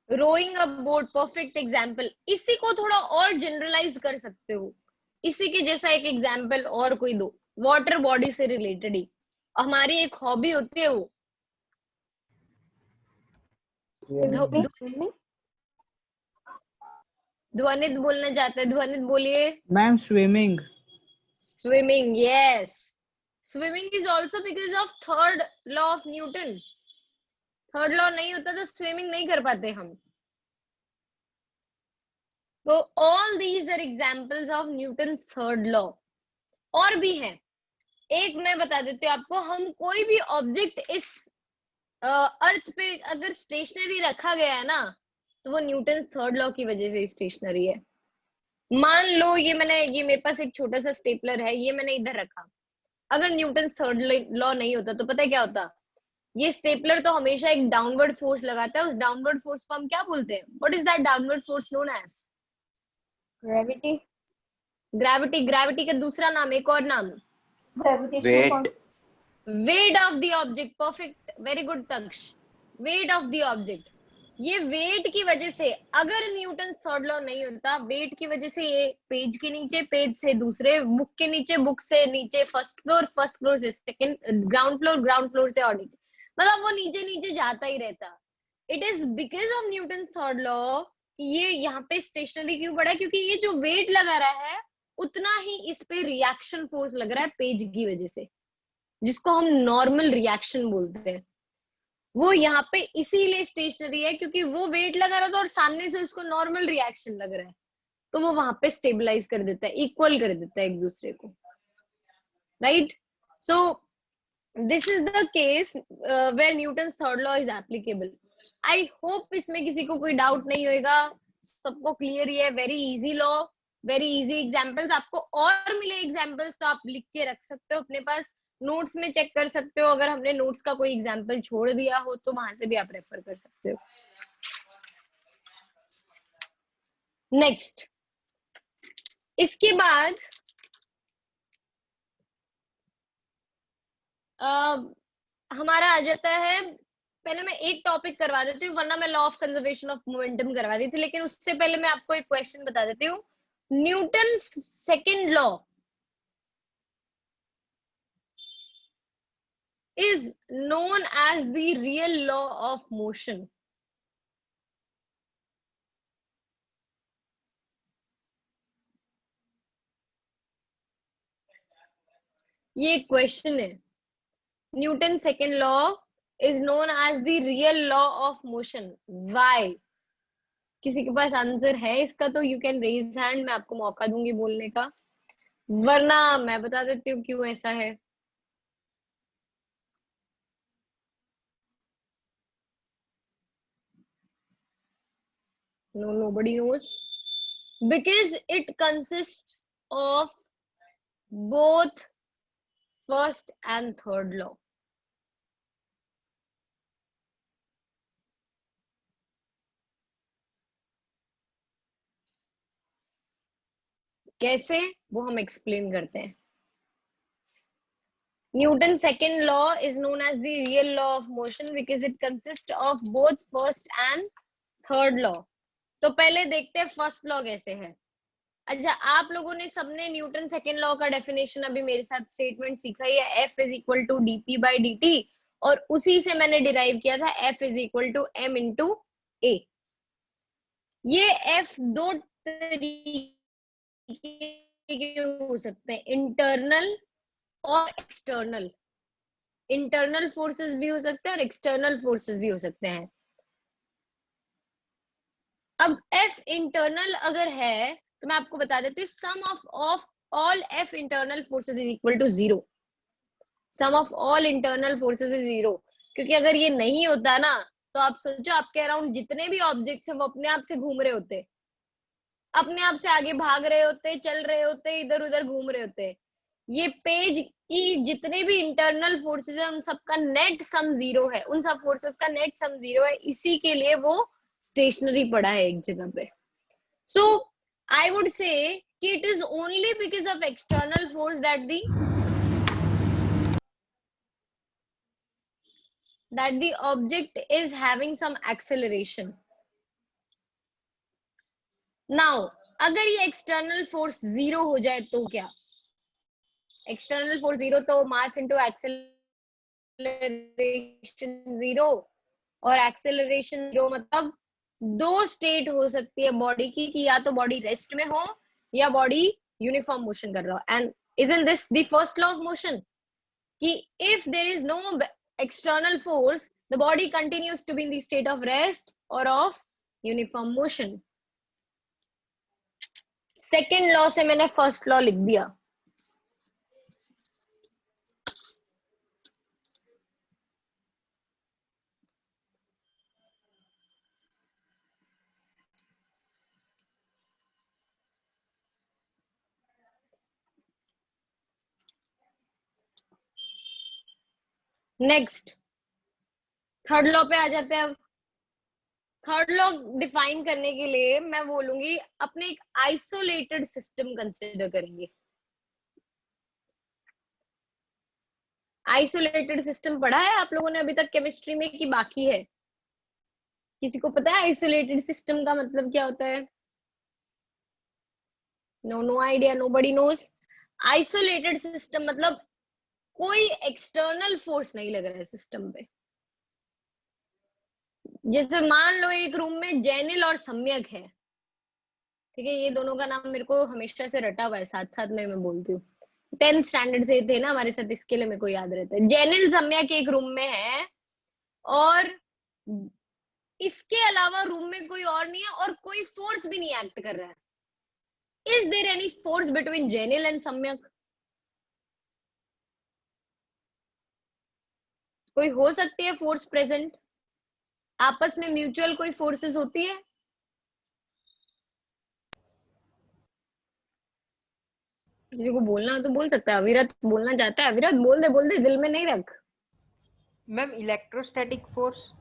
Rowing a boat, perfect example. इसी को थोड़ा और जनरलाइज कर सकते हो, इसी के जैसा एक एग्जाम्पल और कोई दो, वाटर बॉडी से रिलेटेड ही, हमारी एक हॉबी होती है वो। ध्वनित बोलना चाहते हैं, ध्वनित बोलिए। Ma'am swimming. Swimming, yes. Swimming is also because of third law of Newton. Third law नहीं होता तो स्विमिंग नहीं कर पाते हम। तो all these are examples of Newton third law. और भी हैं, एक मैं बता देती हूँ आपको, हम कोई भी ऑब्जेक्ट इस अर्थ पे अगर स्टेशनरी रखा गया है ना तो वो न्यूटन थर्ड लॉ की वजह से स्टेशनरी है। मान लो ये मेरे पास एक छोटा सा स्टेपलर है, ये मैंने इधर रखा, अगर न्यूटन थर्ड लॉ नहीं होता तो पता है क्या होता, ये स्टेपलर तो हमेशा एक डाउनवर्ड फोर्स लगाता है, उस डाउनवर्ड फोर्स को हम क्या बोलते हैं? What is that downward force known as? Gravity. Gravity. Gravity का दूसरा नाम, एक और नाम, weight. Weight of the object. Perfect, very good Taksh, weight of the object. ये वेट की वजह से, अगर न्यूटन थर्ड लॉ नहीं होता, वेट की वजह से ये पेज के नीचे, पेज से दूसरे, बुक के नीचे, बुक से नीचे, फर्स्ट फ्लोर से सेकंड, ग्राउंड फ्लोर से और नीचे, मतलब वो नीचे नीचे जाता ही रहता। It is because of Newton third law ये यहाँ पे स्टेशनरी क्यों पड़ा है, क्योंकि ये जो वेट लगा रहा है उतना ही इस पे रिएक्शन फोर्स लग रहा है पेज की वजह से, जिसको हम नॉर्मल रिएक्शन बोलते हैं। वो यहाँ पे इसीलिए स्टेशनरी है क्योंकि वो वेट लगा रहा था और सामने से उसको नॉर्मल रिएक्शन लग रहा है, तो वो वहां पे स्टेबलाइज कर देता है, इक्वल कर देता है एक दूसरे को, right? So this is the case where Newton third law is applicable. I hope इसमें किसी को कोई डाउट नहीं होगा, सबको क्लियर ही है। Very easy law, very easy examples. आपको और मिले एग्जांपल्स तो आप लिख के रख सकते हो अपने पास, नोट्स में चेक कर सकते हो, अगर हमने नोट्स का कोई एग्जांपल छोड़ दिया हो तो वहां से भी आप रेफर कर सकते हो। नेक्स्ट, इसके बाद हमारा आ जाता है, पहले मैं एक टॉपिक करवा देती हूँ वरना मैं law of conservation of momentum करवा दी थी, लेकिन उससे पहले मैं आपको एक क्वेश्चन बता देती हूँ। Newton second law is known as the real law of motion. ये क्वेश्चन है। Newton second law is known as the real law of motion. Why? किसी के पास आंसर है इसका तो यू कैन रेज हैंड, मैं आपको मौका दूंगी बोलने का, वरना मैं बता देती हूँ क्यों ऐसा है। No, nobody knows. Because it consists of both first and third law. कैसे, वो हम एक्सप्लेन करते हैं. Newton's second law is known as the real law of motion because it consists of both first and third law. तो पहले देखते हैं first law कैसे है. अच्छा, आप लोगों ने सबने न्यूटन सेकेंड लॉ का डेफिनेशन अभी मेरे साथ स्टेटमेंट सीखा ही है, F is equal to dp/dt, और उसी से मैंने डिराइव किया था F is equal to m into a. ये F दो तरीके के हो सकते हैं, इंटरनल और एक्सटर्नल. इंटरनल फोर्सेस भी हो सकते हैं और एक्सटर्नल फोर्सेस भी हो सकते हैं. अब F इंटरनल अगर है तो मैं आपको बता देती हूँ, sum of all F internal forces is equal to 0. Sum of all internal forces is 0. क्योंकि अगर ये नहीं होता ना, तो आप सोचो आपके अराउंड जितने भी ऑब्जेक्ट्स हैं वो अपने आप से घूम रहे होते, अपने आप से आगे भाग रहे होते, चल रहे होते, इधर उधर घूम रहे होते. ये पेज की जितने भी इंटरनल फोर्सेस है उन सबका नेट सम 0 है, उन सब फोर्सेस का नेट सम 0 है, इसी के लिए वो स्टेशनरी पड़ा है एक जगह पे. सो आई वुड से कि it is only because of external force that the object is having some acceleration. Now, अगर ये एक्सटर्नल फोर्स 0 हो जाए तो क्या? एक्सटर्नल फोर्स 0 तो मास इनटू एक्सेलरेशन 0, और एक्सेलरेशन 0 मतलब दो स्टेट हो सकती है बॉडी की, कि या तो बॉडी रेस्ट में हो या बॉडी यूनिफॉर्म मोशन कर रहा हो. And isn't this the first law of motion, कि if there is no external force, the body continues to be in the state of rest or of uniform motion. Second law से मैंने first law लिख दिया. Next third law पे आ जाते हैं. अब third law define करने के लिए मैं बोलूंगी अपने एक आइसोलेटेड सिस्टम कंसिडर करेंगे. आइसोलेटेड सिस्टम पढ़ा है आप लोगों ने अभी तक केमिस्ट्री में कि बाकी है? किसी को पता है आइसोलेटेड सिस्टम का मतलब क्या होता है? No idea, nobody knows. Isolated system मतलब कोई एक्सटर्नल फोर्स नहीं लग रहा है सिस्टम पे. जैसे मान लो एक रूम में जेनिल और सम्यक है, ठीक है, ये दोनों का नाम मेरे को हमेशा से रटा हुआ है, साथ साथ में मैं बोलती हूँ. 10th स्टैंडर्ड से थे ना हमारे साथ, इसके लिए मेरे को याद रहता है. जेनिल सम्यक एक रूम में है और इसके अलावा रूम में कोई और नहीं है और कोई फोर्स भी नहीं एक्ट कर रहा है. Is there any force between Jenil and Samyak? कोई हो सकती है फोर्स प्रेजेंट, आपस में म्यूचुअल कोई फोर्सेस होती है? किसी को बोलना हो तो बोल सकता है. अविरत बोलना चाहता है? अविरत बोल दे, दिल में नहीं रख. Ma'am electrostatic force.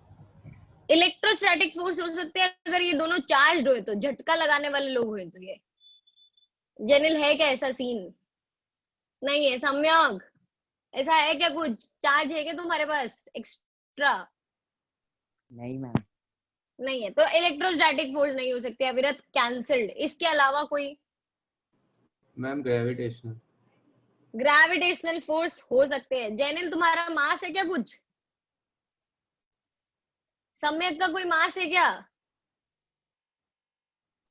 Electrostatic force हो सकते हैं अगर ये दोनों चार्ज्ड हुए तो, झटका लगाने वाले लोग हुए तो. ये जेनिल है क्या ऐसा सीन? नहीं है. सम्यक ऐसा है क्या, कुछ चार्ज है क्या तुम्हारे पास एक्स्ट्रा? नहीं मैम. नहीं है तो इलेक्ट्रोस्टैटिक फोर्स नहीं हो सकती. अविरत कैंसल्ड. इसके अलावा कोई? मैम ग्रेविटेशनल फोर्स हो सकते हैं. जेनिल तुम्हारा मास है क्या कुछ? सम्यक का कोई मास है क्या?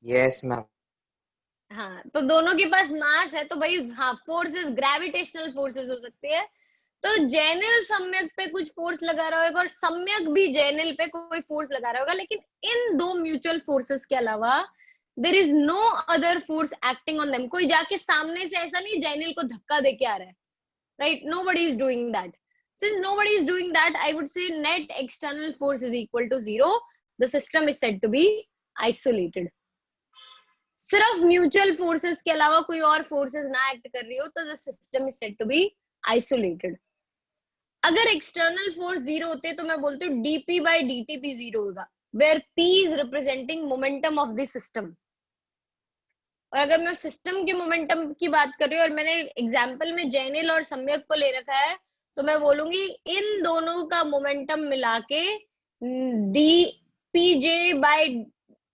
Yes ma'am. हाँ, तो दोनों के पास मास है तो भाई हाँ, फोर्सेस ग्रेविटेशनल फोर्सेस हो सकते हैं. तो जेनिल सम्यक पे कुछ फोर्स लगा रहा होगा और सम्यक भी जेनिल पे कोई फोर्स लगा रहा होगा, लेकिन इन दो म्यूचुअल फोर्सेस के अलावा there is no other force acting on them. कोई जाके सामने से ऐसा नहीं जेनिल को धक्का देके आ रहा है, right? Nobody is doing that. Since nobody is doing that, I would say net external force is equal to 0. The system is said to be isolated. सिर्फ म्यूचुअल फोर्सेस के अलावा कोई और फोर्सेस ना एक्ट कर रही हो तो the system is said to be isolated. अगर एक्सटर्नल फोर्स जीरो होते तो मैं बोलती हूँ dp by dt भी जीरो होगा, where p is representing momentum of the system. और अगर मैं सिस्टम के मोमेंटम की बात कर रही हूँ और मैंने एग्जाम्पल में जैनिल और सम्यक को ले रखा है, तो मैं बोलूंगी इन दोनों का मोमेंटम मिला के dpj by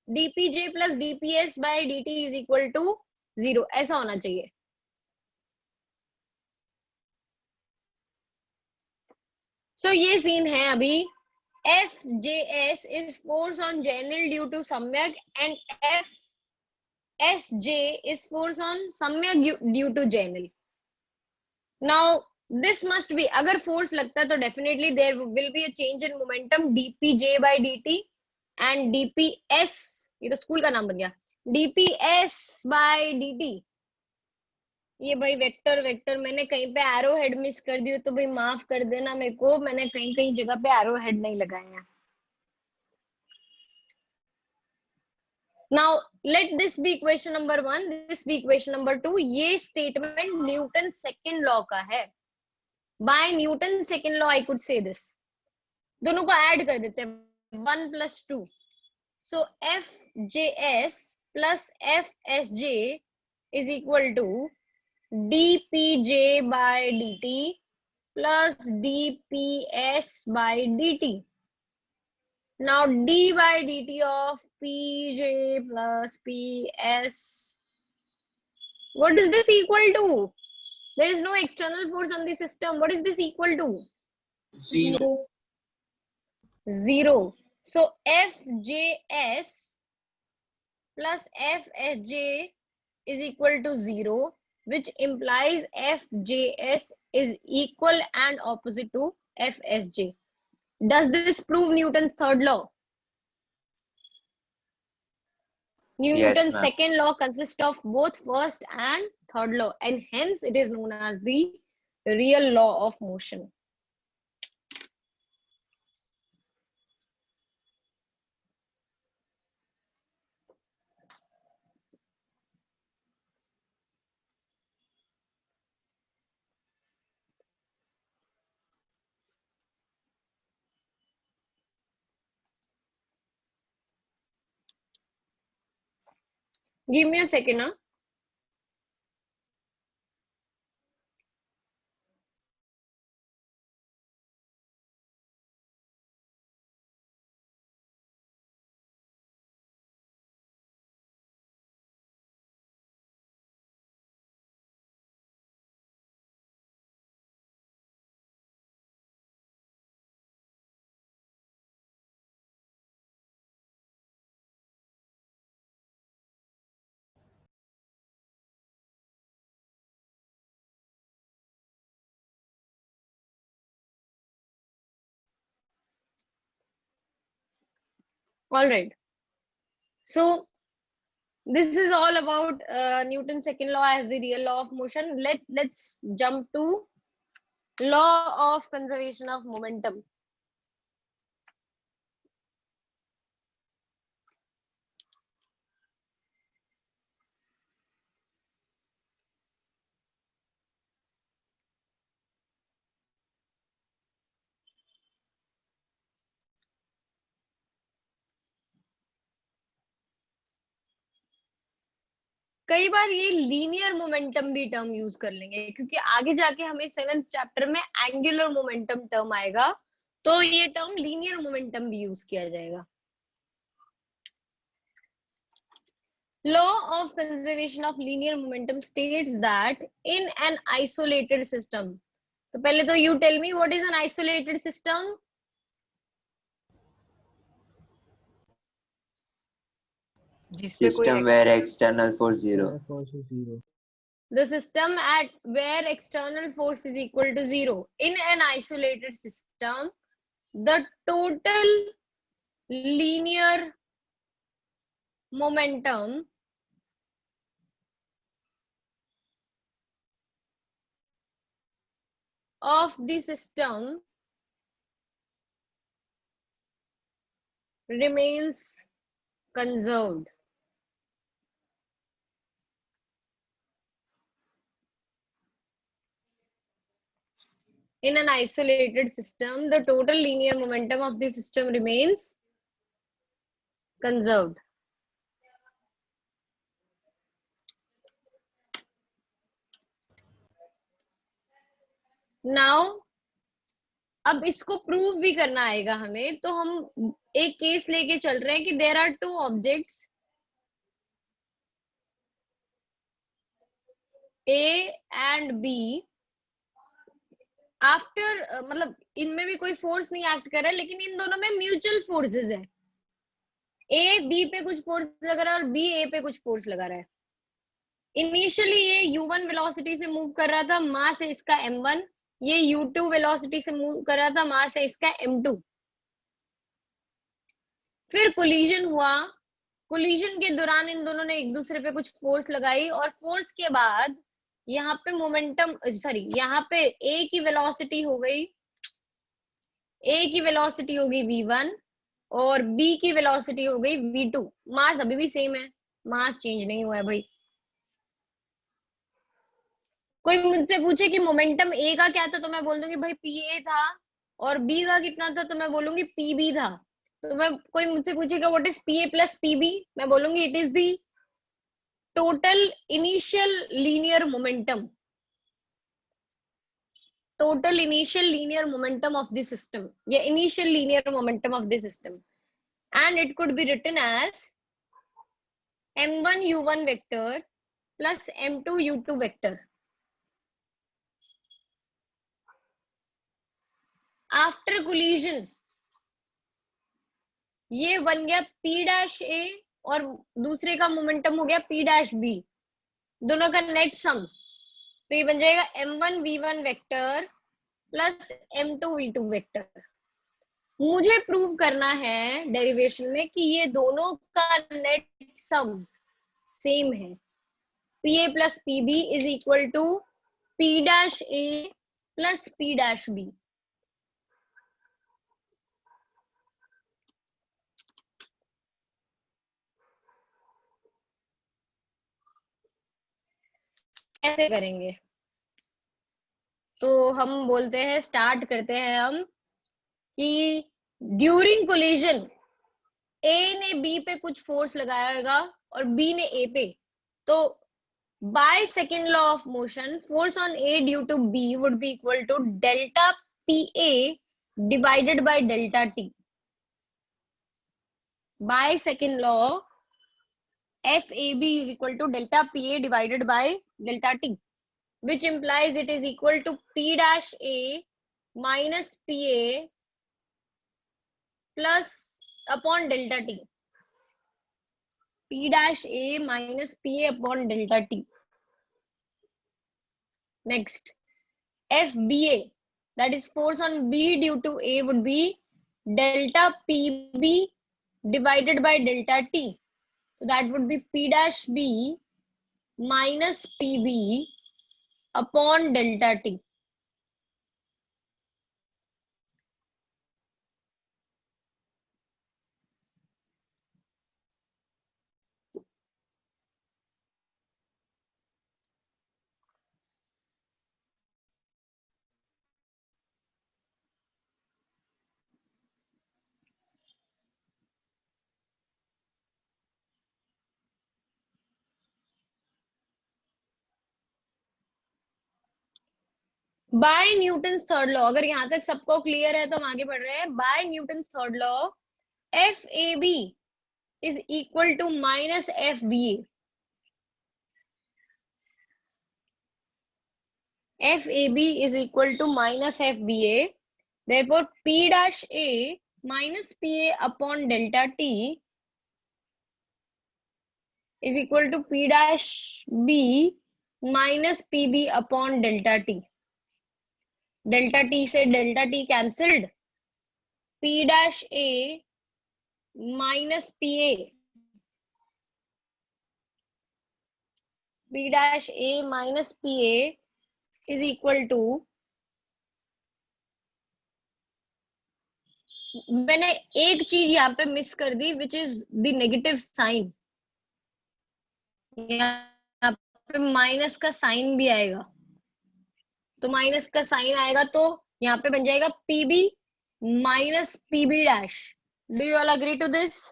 dpj plus dps by dt is equal to zero, ऐसा होना चाहिए। सो ये सीन है अभी। FJS is force on Janil due to Samyak and FSJ is force on Samyak due to Janil. Now this must be, अगर force लगता है तो definitely there will be a change in momentum dpj by dt and dps, ये तो school का नाम बन गया, dps by dt। ये भाई वेक्टर वेक्टर मैंने कहीं पे एरो हेड मिस कर दी हो तो भाई माफ कर देना मेरे को, मैंने कहीं कहीं जगह पे एरो हेड नहीं लगाए हैं। Now let this be equation number 1, this be equation number 2। ये स्टेटमेंट न्यूटन सेकंड लॉ का है। By Newton second law I could say this, दोनों को ऐड कर देते हैं 1 + 2। So FJS plus FSJ is equal to dpj by dt plus dps by dt। Now d by dt of pj plus ps, what is this equal to? There is no external force on the system. What is this equal to? Zero. Zero. So FJS plus FSJ is equal to 0, which implies FJS is equal and opposite to FSJ. Does this prove Newton's third law? Newton's second law consists of both first and third law, and hence it is known as the real law of motion. Give me a second, huh? All right. So this is all about Newton's second law as the real law of motion. Let's jump to law of conservation of momentum. कई बार ये linear momentum भी term use कर लेंगे, क्योंकि आगे जाके हमें 7th chapter में एंगुलर मोमेंटम टर्म आएगा, तो ये टर्म लीनियर मोमेंटम भी यूज किया जाएगा। Law of conservation of linear momentum states that in an isolated system, तो पहले तो you tell me what is an isolated system? System where external force zero. The system at where external force is equal to 0. In an isolated system, the total linear momentum of the system remains conserved. In an isolated system, the total linear momentum of the system remains conserved. Now, अब इसको prove भी करना आएगा हमें, तो हम एक case लेके चल रहे हैं कि there are two objects A and B after, मतलब इनमें भी कोई फोर्स नहीं एक्ट कर रहा है, लेकिन इन दोनों में म्यूचुअल फोर्सेस है. A B पे कुछ फोर्स लगा रहा है और B A पे कुछ फोर्स लगा रहा है. इनिशियली ये u1 वेलोसिटी से मूव कर रहा था, मास है इसका m1. ये u2 वेलोसिटी से मूव कर रहा था, मास है इसका m2. फिर कोलिजन हुआ. कोलिजन के दौरान इन दोनों ने एक दूसरे पे कुछ फोर्स लगाई और फोर्स के बाद यहाँ पे मोमेंटम, सॉरी, यहाँ पे A की वेलोसिटी हो गई, A की वेलोसिटी हो गई v1 और B की वेलोसिटी हो गई v2. मास अभी भी सेम है, मास चेंज नहीं हुआ है भाई. कोई मुझसे पूछे कि मोमेंटम A का क्या था, तो मैं बोल दूंगी भाई PA था, और B का कितना था, तो मैं बोलूंगी PB था. तो मैं, कोई मुझसे पूछेगा what is PA plus PB, मैं बोलूंगी it is the total initial linear momentum, total initial linear momentum of the system, या initial linear momentum of the system, and it could be written as m1 u1 vector plus m2 u2 vector. After collision ये बन गया p dash a और दूसरे का momentum हो गया p dash b, दोनों का नेट सम, तो ये बन जाएगा m1 v1 vector plus m2 v2 vector. मुझे प्रूव करना है डेरिवेशन में कि ये दोनों का नेट सम सेम है. PA plus PB is equal to P dash A plus P dash B. ऐसे करेंगे. तो हम बोलते हैं, स्टार्ट करते हैं हम कि ड्यूरिंग कोलिजन A ने B पे कुछ फोर्स लगाया होगा और B ने A पे, तो by second law of motion force on A due to B would be equal to delta PA divided by delta T. By second law FAB is equal to delta PA divided by delta T, which implies it is equal to P dash A minus PA plus upon delta T. P dash A minus PA upon delta T. Next, FBA, that is force on B due to A, would be delta PB divided by delta T. So that would be P dash B minus PB upon delta T. By Newton third law, अगर यहां तक सबको clear है तो हम आगे बढ़ रहे हैं. By Newton third law FAB is equal to minus FBA. FAB is equal to minus FBA. Therefore, P dash A minus PA upon delta T is equal to P dash B minus PB upon delta T. Delta T से delta T cancelled. P dash A minus PA. P dash A minus PA is equal to मैंने एक चीज यहाँ पे miss कर दी, which is the negative sign. यहाँ पे माइनस का साइन भी आएगा, तो माइनस का साइन आएगा तो यहाँ पे बन जाएगा PB minus PB dash. Do you all agree to this?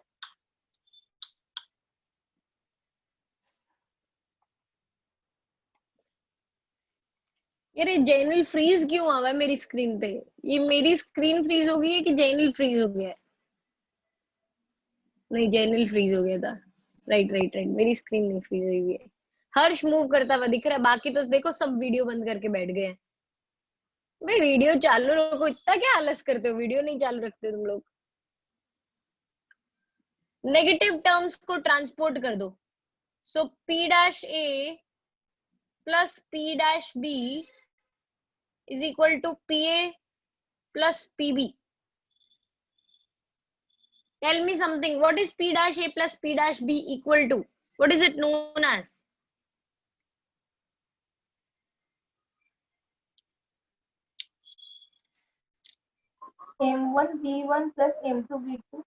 यार ये जेनरल फ्रीज क्यों आ रहा है मेरी स्क्रीन पे? ये मेरी स्क्रीन फ्रीज हो गई है कि जेनरल फ्रीज हो गया है? नहीं, जेनरल फ्रीज हो गया था। राइट राइट राइट, मेरी स्क्रीन नहीं फ्रीज हुई है। हर्ष मूव करता हुआ दिख रहा है, बाकी तो देखो सब वीडियो बंद करके बैठ गए हैं। भाई वीडियो चालू रखो, इतना क्या आलस करते हो, वीडियो नहीं चालू रखते हो तुम लोग। नेगेटिव टर्म्स को ट्रांसपोर्ट कर दो। So p dash a plus p dash b is equal to PA plus PB. Tell me something. What is P dash A plus P dash B equal to? What is it known as? M1 B1 plus M2 B2.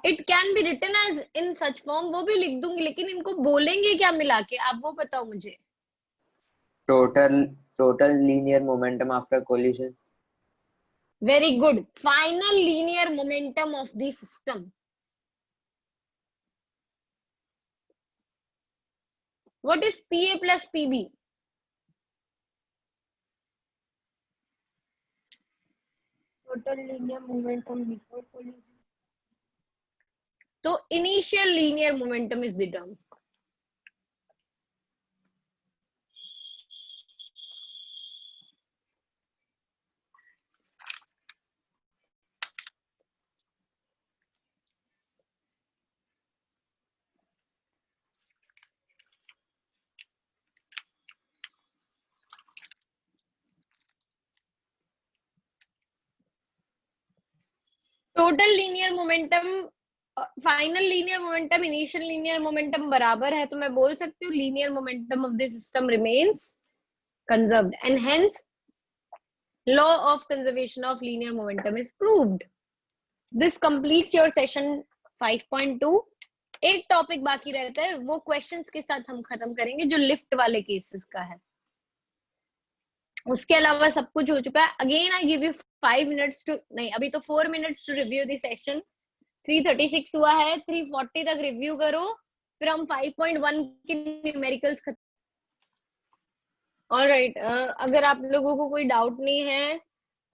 It can be written as in such form. वो भी लिख दूंगी, लेकिन इनको बोलेंगे क्या मिला के, आप वो बताओ मुझे। Total linear momentum after collision. Very good. Final linear momentum of the system. What is PA plus PB? Total linear momentum before collision. So initial linear momentum is the term. Total linear momentum, final linear momentum, initial linear momentum बराबर है, तो मैं बोल सकती हूँ linear momentum of the system remains conserved and hence law of conservation of linear momentum is proved. This completes your session 5.2। एक topic बाकी रहता है, वो क्वेश्चंस के साथ हम खत्म करेंगे, जो लिफ्ट वाले केसेस का है। उसके अलावा सब कुछ हो चुका है। Again I give you 5 minutes to, नहीं अभी तो 4 minutes to review the session. 336 हुआ है, 340 तक रिव्यू करो, फिर हम 5.1 के न्यूमेरिकल्स खत्म। ऑलराइट, अगर आप लोगों को कोई डाउट नहीं है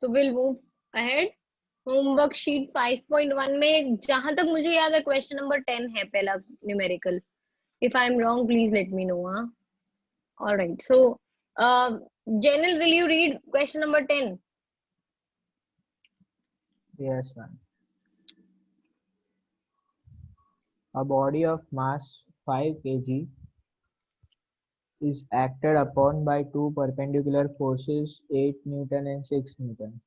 तो will move ahead. Homework sheet 5.1 में जहां तक मुझे याद है क्वेश्चन नंबर 10 है पहला numerical. If I am wrong please let me know. Alright, so Janil, will you read question number 10? Yes, ma'am. A body of mass 5 kg is acted upon by two perpendicular forces 8 Newton and 6 Newton.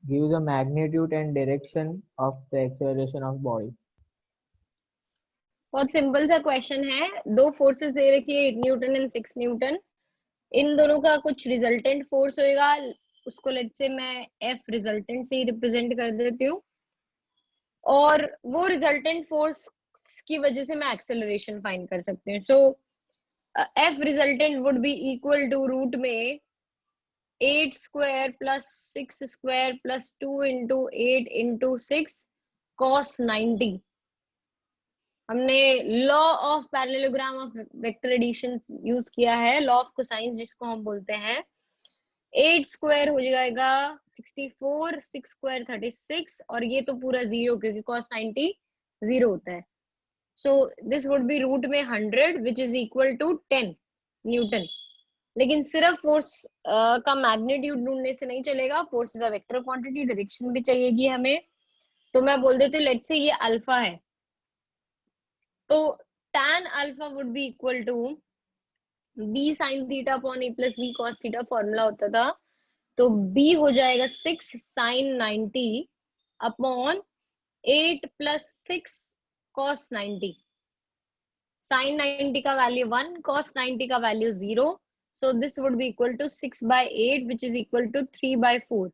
Give the magnitude and direction of the acceleration of body. बहुत simple सा question है। दो forces दे रखी है, 8 Newton and 6 Newton. इन दोनों का कुछ resultant force होएगा, उसको लेट्स से मैं F रिजल्टेंट से ही रिप्रेजेंट कर देती हूँ, और वो रिजल्टेंट फोर्स की वजह से मैं एक्सेलरेशन फाइंड कर सकती हूँ। So F resultant would be equal to root में 8 square plus 6 square plus 2 into 8 into 6 cos 90। हमने law of parallelogram of vector addition use किया है, लॉ ऑफ कोसाइंस जिसको हम बोलते हैं। 8 स्क्वायर हो जाएगा 64, 6 स्क्वायर 36, और ये तो पूरा 0 क्योंकि cos 90 0 होता है। So this would be root में 100 which is equal to 10 Newton. लेकिन सिर्फ फोर्स का मैग्नीट्यूड ढूंढने से नहीं चलेगा, force is a vector quantity, direction भी चाहिएगी हमें। तो मैं बोल देती हूँ लेट्स से ये अल्फा है, तो tan alpha would be equal to b sin theta upon a plus b cos theta formula होता था। तो b हो जाएगा 6 sin 90 upon 8 plus 6 cos 90। sin 90 का वैल्यू 1, cos 90 का value 0, So this would be equal to 6/8, which is equal to 3/4.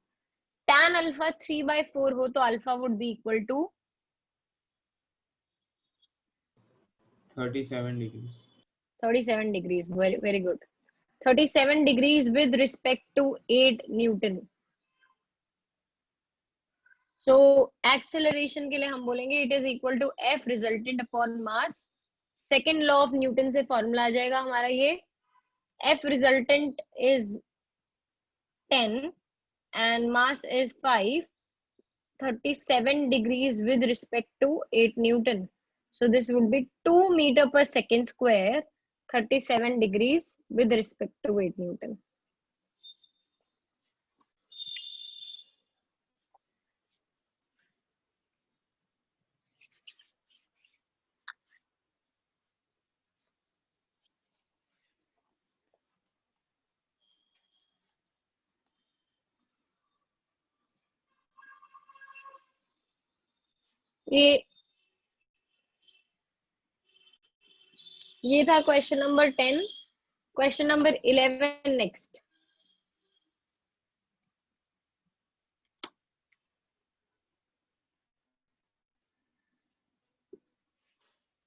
Tan alpha 3/4 हो तो alpha would be equal to 37 degrees. 37 degrees. Very, very good. 37 degrees with respect to 8 Newton. So acceleration के लिए हम बोलेंगे it is equal to F resultant upon mass. Second law of Newton से formula आ जाएगा हमारा ये. F resultant is 10 and mass is 5. 37 degrees with respect to 8 Newton. So this would be 2 meter per second square. 37 degrees with respect to 8 Newton. ये था question number 10. Question number 11 next.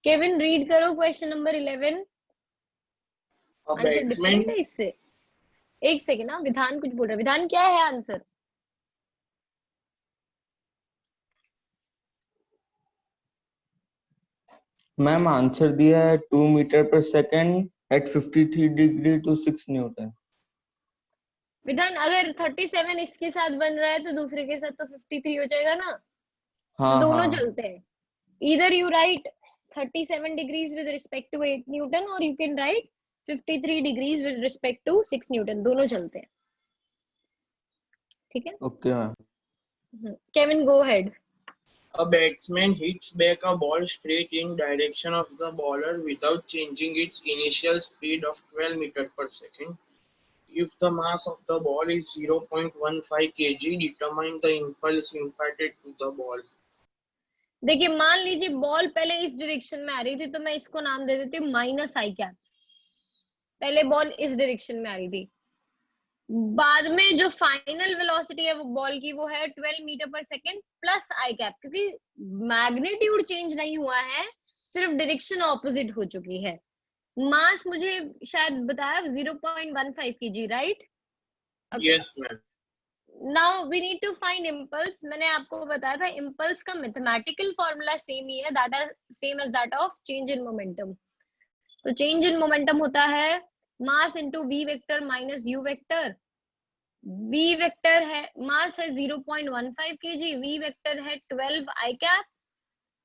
Kevin read करो question number 11. Answer different है इससे. एक second ना, विधान कुछ बोल रहा है. विधान क्या है आंसर? मैम आंसर दिया है 2 मीटर पर second at 53 degree to 6 Newton. Vidhan अगर 37 इसके साथ बन रहा है तो दूसरे के साथ तो 53 हो जाएगा ना. हाँ, तो दोनों हाँ. चलते हैं. Either you write 37 degrees with respect to 8 Newton or you can write 53 degrees with respect to 6 Newton. दोनों चलते हैं. ठीक है. Okay ma'am. Kevin, go ahead. A batsman hits back a ball straight in direction of the bowler without changing its initial speed of 12 meters per second. If the mass of the ball is 0.15 kg, determine the impulse imparted to the ball. देखिए मान लीजिए ball पहले इस direction में आ रही थी तो मैं इसको नाम दे देती हूँ माइनस आई कैप. पहले बॉल इस डायरेक्शन में आ रही थी. बाद में जो फाइनल वेलोसिटी है वो बॉल की वो है 12 मीटर पर सेकेंड प्लस आई कैप, क्योंकि मैग्नीट्यूड चेंज नहीं हुआ है, सिर्फ डायरेक्शन ऑपोजिट हो चुकी है. मास मुझे शायद बताया 0.15 kg, right? Yes, ma'am. Now we need to find impulse. मैंने आपको बताया था इम्पल्स का मैथमेटिकल फॉर्मूला सेम ही है, that is same as that of change in momentum. तो चेंज इन मोमेंटम होता है mass into v vector minus u vector. V vector है, मास है 0.15 kg, वी वेक्टर है 12 i cap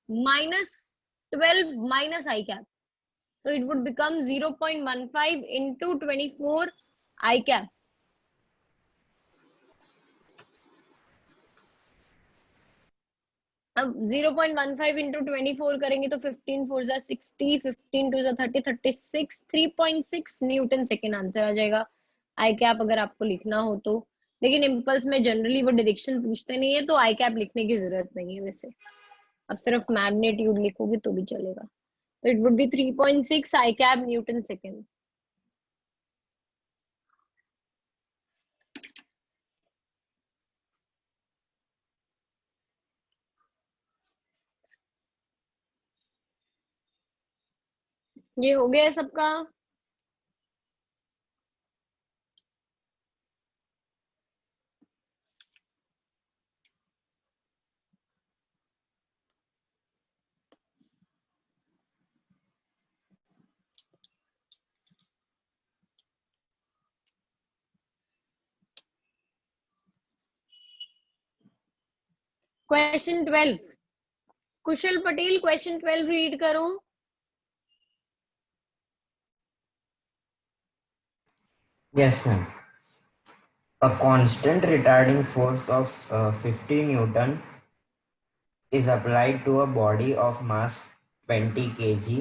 minus 12 minus i cap. So it would become 0.15 into 24 I cap. अब 0.15 into 24 करेंगे तो 15 4 जा 60, 15 2 जा 30, 36, 3.6 न्यूटन सेकेंड आंसर आ जाएगा. आई कैप अगर आपको लिखना हो तो. लेकिन इम्पल्स में जनरली वो डायरेक्शन पूछते नहीं है तो आई कैप लिखने की जरूरत नहीं है. वैसे अब सिर्फ मैग्नीट्यूड लिखोगे तो भी चलेगा. So it would be 3.6 I cap Newton second. ये हो गया सबका. क्वेश्चन 12. कुशल पटेल क्वेश्चन 12 रीड करो. Yes, ma'am. A constant retarding force of 50 Newton is applied to a body of mass 20 kg,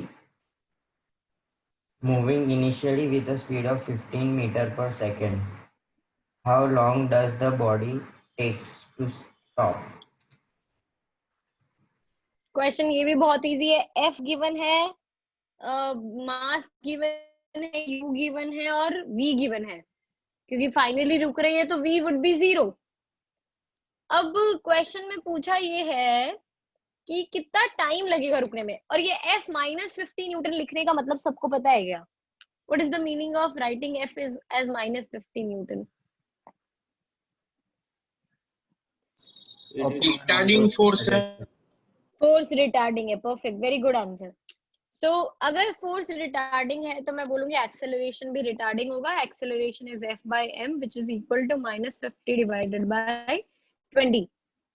moving initially with a speed of 15 meters per second. How long does the body take to stop? Question ये भी बहुत easy है. F given है, mass given है, u given है और v given है, क्योंकि फाइनली रुक रही है तो v वुड बी 0। अब क्वेश्चन में पूछा ये है कि कितना टाइम लगेगा रुकने में, और ये f माइनस 50 न्यूटन लिखने का मतलब सबको पता है क्या? What is the meaning of writing f is as minus 50 Newton? Retarding force है। फोर्स रिटार्डिंग है, perfect, very good answer. So अगर फोर्स रिटार्डिंग है तो मैं बोलूंगी एक्सेलरेशन भी रिटार्डिंग होगा। Acceleration is f by m which is equal to minus 50 divided by 20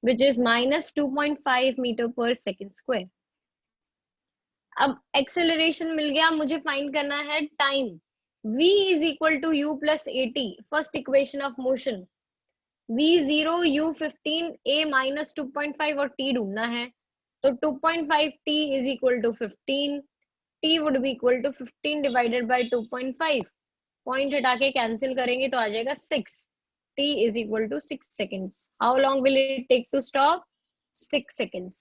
which is minus 2.5 meter per second square। अब एक्सेलरेशन मिल गया, मुझे फाइंड करना है time. v is equal to u plus at, first equation of motion. v0 u15 a minus 2.5 और t ढूंढना है, तो 2.5 t is equal to 15, t would be equal to 15 divided by 2.5, point हटा के कैंसिल करेंगे तो आ जाएगा 6, t is equal to 6 seconds। how long will it take to stop? 6 seconds।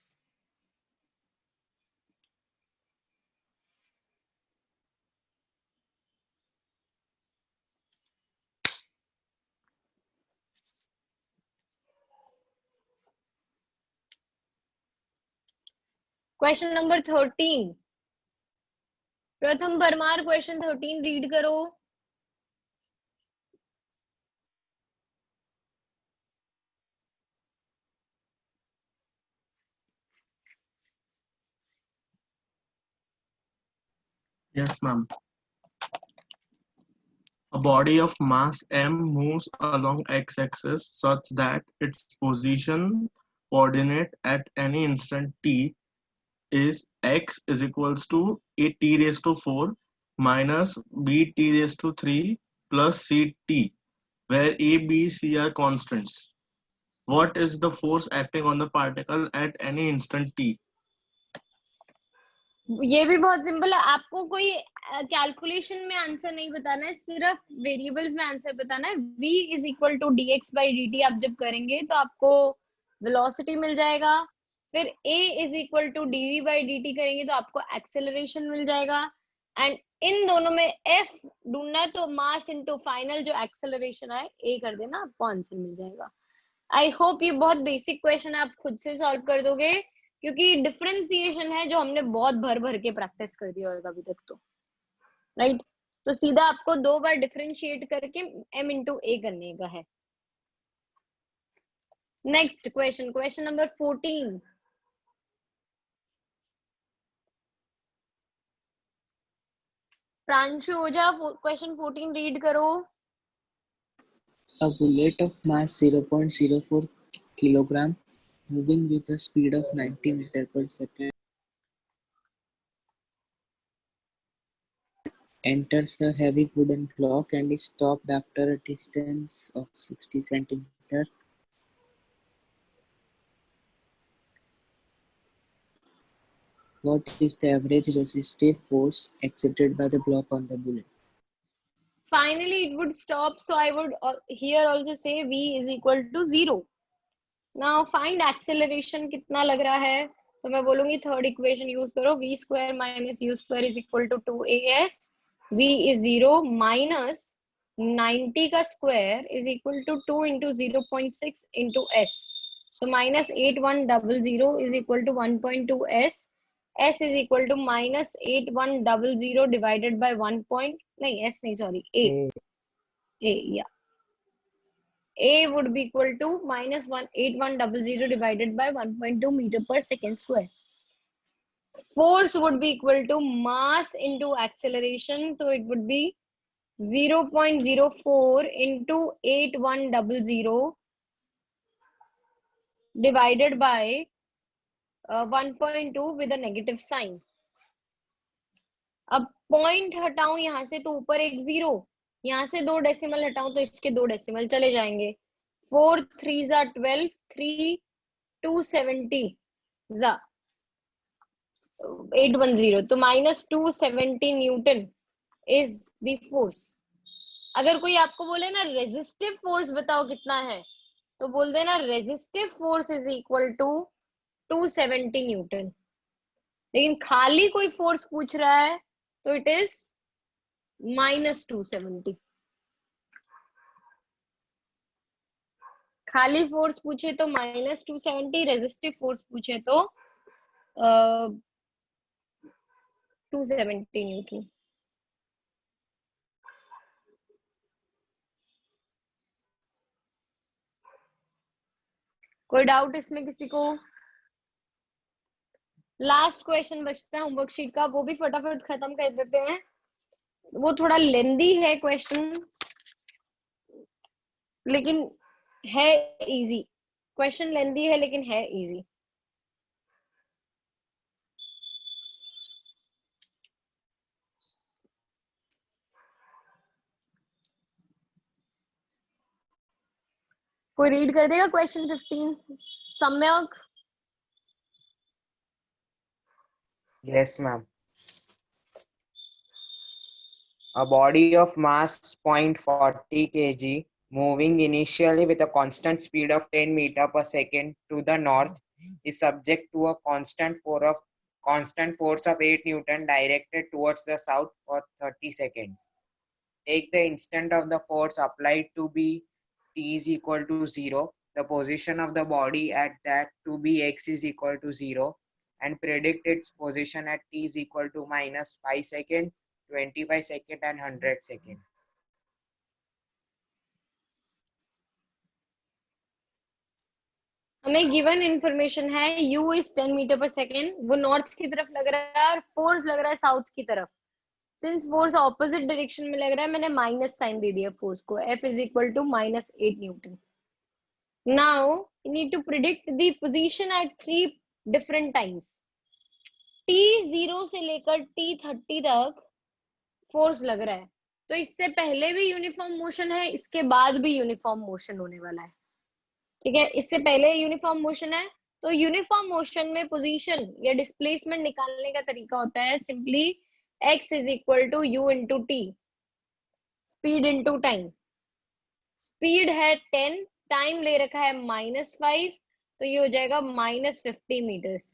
Question number 13, प्रथम परमार क्वेश्चन 13 रीड करो। Yes, ma'am. A body of mass m moves along x-axis such that its position coordinate at any instant t is x is equals to a t raised to 4 minus b t raised to 3 plus c t, where a, b, c are constants. What is the force acting on the particle at any instant t? ये भी बहुत simple है, आपको कोई calculation में answer नहीं बताना है, सिर्फ वेरिएबल्स में आंसर बताना है। v is equal to dx by dt आप जब करेंगे तो आपको वेलोसिटी मिल जाएगा, फिर a is equal to dv by dt करेंगे तो आपको एक्सेलरेशन मिल जाएगा, एंड इन दोनों में f ढूंढना है तो मास इनटू फाइनल जो एक्सेलरेशन है a कर देना, आपको आंसर मिल जाएगा। आई होप ये बहुत बेसिक क्वेश्चन है, आप खुद से सॉल्व कर दोगे, क्योंकि डिफरेंशिएशन है जो हमने बहुत भर भर के प्रैक्टिस कर दिया होगा अभी तक, तो राइट तो सीधा आपको 2 बार डिफरेंशिएट करके m इंटू a करने का है। Next question, question number 14, Pranshu Ojha question 14 read करो। A bullet of mass 0.04 kilogram moving with a speed of 90 meter per second enters a heavy wooden block and is stopped after a distance of 60 centimeter. What is the average resistive force exerted by the block on the bullet? Finally it would stop, so I would here also say v is equal to 0। now find acceleration कितना लग रहा है, तो मैं बोलूंगी third equation use करो, v square minus u square is equal to 2as, v is 0 minus 90 का square is equal to 2 into 0.6 into s, so minus 8100 is equal to 1.2 s, s is equal to minus 8100 divided by 1 point, नहीं s नहीं sorry a yeah, a would be equal to minus 8100 divided by 1.2 meter per second square। force would be equal to mass into acceleration, so it would be 0.04 into 8100 divided by 1.2 with a negative sign। अब point हटाऊं यहाँ से तो ऊपर एक 0, यहाँ से 2 decimal हटाऊं तो इसके 2 डेसिमल चले जाएंगे, 4 3 जा 12, 3 270 जा 810, तो minus 270 Newton is the force. अगर कोई आपको बोले ना रेजिस्टिव फोर्स बताओ कितना है, तो बोल देना resistive force is equal to 270 Newton. लेकिन खाली कोई फोर्स पूछ रहा है तो इट इज -270। खाली फोर्स पूछे तो -270, रेजिस्टिव फोर्स पूछे तो 270 न्यूटन। कोई डाउट इसमें किसी को? लास्ट क्वेश्चन बचता है होमवर्क शीट का, वो भी फटाफट खत्म कर देते हैं। वो थोड़ा लेंदी है क्वेश्चन, लेकिन है इजी। क्वेश्चन लेंदी है लेकिन है इजी। कोई रीड कर देगा क्वेश्चन 15? सम्यक? Yes, ma'am. A body of mass 0.40 kg moving initially with a constant speed of 10 meter per second to the north is subject to a constant force of 8 Newton directed towards the south for 30 seconds. Take the instant of the force applied to be t is equal to 0, the position of the body at that to be x is equal to 0, and predict its position at t is equal to -5 second, 25 second and 100 second. हमें given information है u is 10 metre पर second, वो north की तरफ लग रहा है और फोर्स लग रहा है साउथ की तरफ। सिंस फोर्स ऑपोजिट डायरेक्शन में लग रहा है, मैंने माइनस साइन दे दिया फोर्स को, F is equal to -8 Newton. Now you need to predict the position at 3 different times. t0 से लेकर t30 तक फोर्स लग रहा है, तो इससे पहले भी यूनिफॉर्म मोशन है, इसके बाद भी यूनिफॉर्म मोशन होने वाला है। ठीक है, इससे पहले यूनिफॉर्म मोशन है, तो यूनिफॉर्म मोशन में पोजीशन या डिस्प्लेसमेंट निकालने का तरीका होता है simply x is equal to u into T, speed into time. Speed है 10, टाइम ले रखा है -5, तो ये हो जाएगा -50 मीटर्स।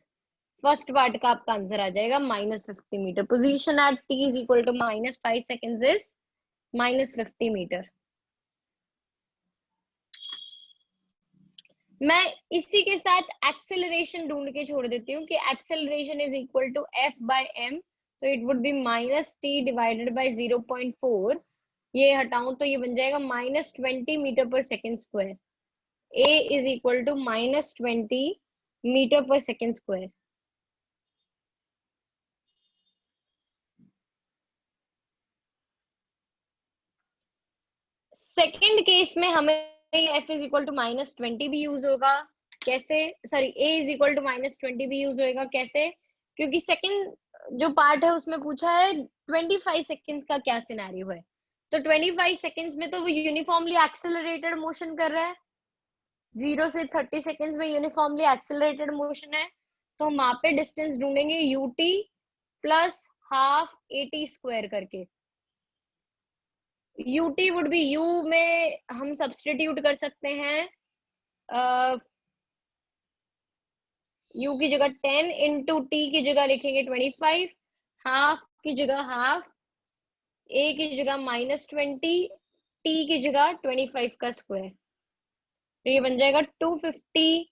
फर्स्ट पार्ट का आपका आंसर आ जाएगा -50 metre. Position at t is equal to -5 seconds is -50 metre. मैं इसी के साथ एक्सेलरेशन ढूंढ के छोड़ देती हूँ कि acceleration is equal to F/m, तो it would B -t divided by 0.4। ये हटाऊं तो ये बन जाएगा -20 मीटर पर second square. A is equal to -20 metre पर सेकेंड स्क्वायर। सेकेंड केस में हमें F इज इक्वल टू -20 भी यूज होगा। कैसे? Sorry, A is equal to -20 भी यूज होगा। कैसे? क्योंकि सेकेंड जो पार्ट है उसमें पूछा है 25 सेकेंड्स का क्या सिनेरियो है, तो 25 सेकेंड्स में तो वो यूनिफॉर्मली एक्सेलरेटेड मोशन कर रहा है, 0 से 30 सेकेंड्स में यूनिफॉर्मली एक्सेलरेटेड मोशन है, तो हम वहां पे डिस्टेंस ढूंढेंगे ut plus half AT square करके। ut वुड बी, u में हम सब्सटीट्यूट कर सकते हैं, u की जगह 10 इंटू t की जगह लिखेंगे 25, हाफ की जगह हाफ, a की जगह -20, t की जगह 25 का स्क्वायर, तो ये बन जाएगा 250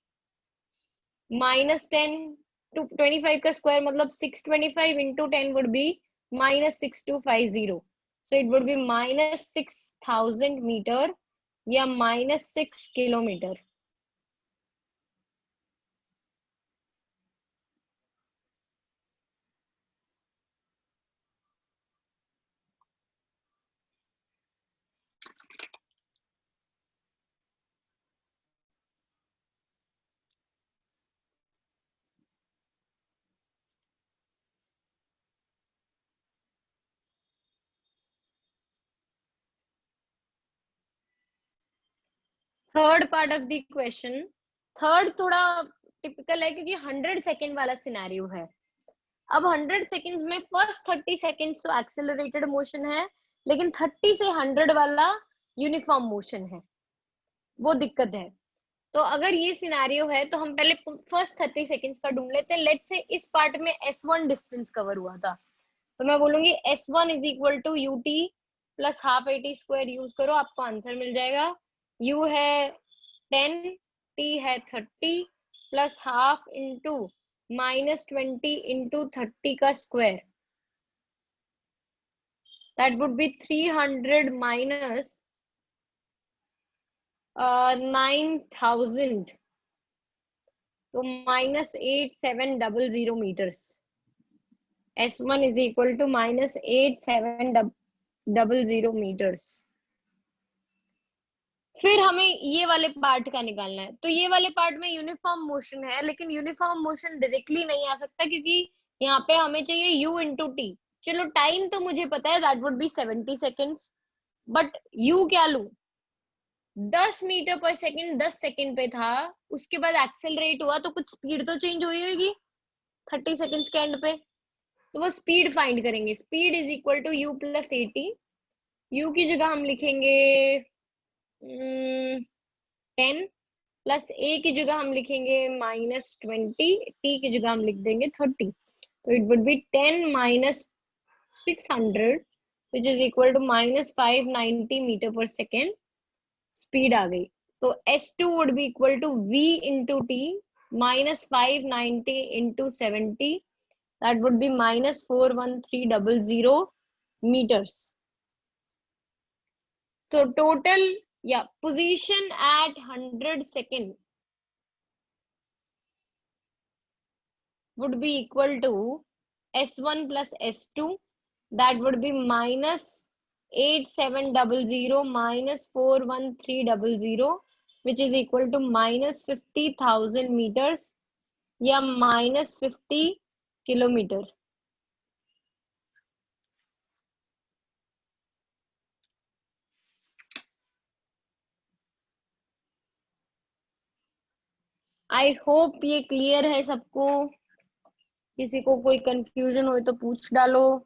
-10 25 का स्क्वायर मतलब 625 into 10 would be -6250, so it would be -6000 metre या -6 kilometre. Third part of the question, third थोड़ा टिपिकल है क्योंकि 100 सेकेंड वाला सिनेरियो है। अब 100 सेकेंड्स में फर्स्ट 30 सेकेंड्स तो एक्सेलरेटेड मोशन है, लेकिन 30 से 100 वाला यूनिफॉर्म मोशन है, वो दिक्कत है। तो अगर ये सिनेरियो है तो हम पहले फर्स्ट 30 सेकेंड्स का ढूंढ लेते हैं। लेट्स से इस पार्ट में S1 डिस्टेंस कवर हुआ था, तो मैं बोलूंगी S1 is equal to UT plus half AT square use करो, आपको आंसर मिल जाएगा। U है 10, T है 30 प्लस हाफ इंटू -20 इंटू 30 का square, that would be 300 minus 9000, तो -8700 meters। S1 is equal to -8700 meters। फिर हमें ये वाले पार्ट का निकालना है। तो ये वाले पार्ट में यूनिफॉर्म मोशन है, लेकिन यूनिफॉर्म मोशन डायरेक्टली नहीं आ सकता क्योंकि यहाँ पे हमें चाहिए U इंटू टी। चलो टाइम तो मुझे पता है, that would be 70 seconds, but U क्या लू? 10 मीटर पर सेकेंड 10 सेकेंड पे था, उसके बाद एक्सेलरेट हुआ तो कुछ स्पीड तो चेंज हुई होगी 30 सेकेंड्स के एंड पे, तो वो स्पीड फाइंड करेंगे। Speed is equal to U plus AT। U की जगह हम लिखेंगे 10 प्लस A की जगह हम लिखेंगे -20, T की जगह हम लिख देंगे 30, तो it would be 10 minus 600 which is equal to -590 metre पर सेकेंड। स्पीड आ गई, तो S2 would be equal to V into T -590 इंटू 70, that would be -41300 meters। So total, yeah, position at 100 second would be equal to S1 plus S2, that would be -8700 minus 41300, which is equal to -50,000 meters या -50 kilometre. आई hope ये clear है सबको। किसी को कोई confusion हो तो पूछ डालो।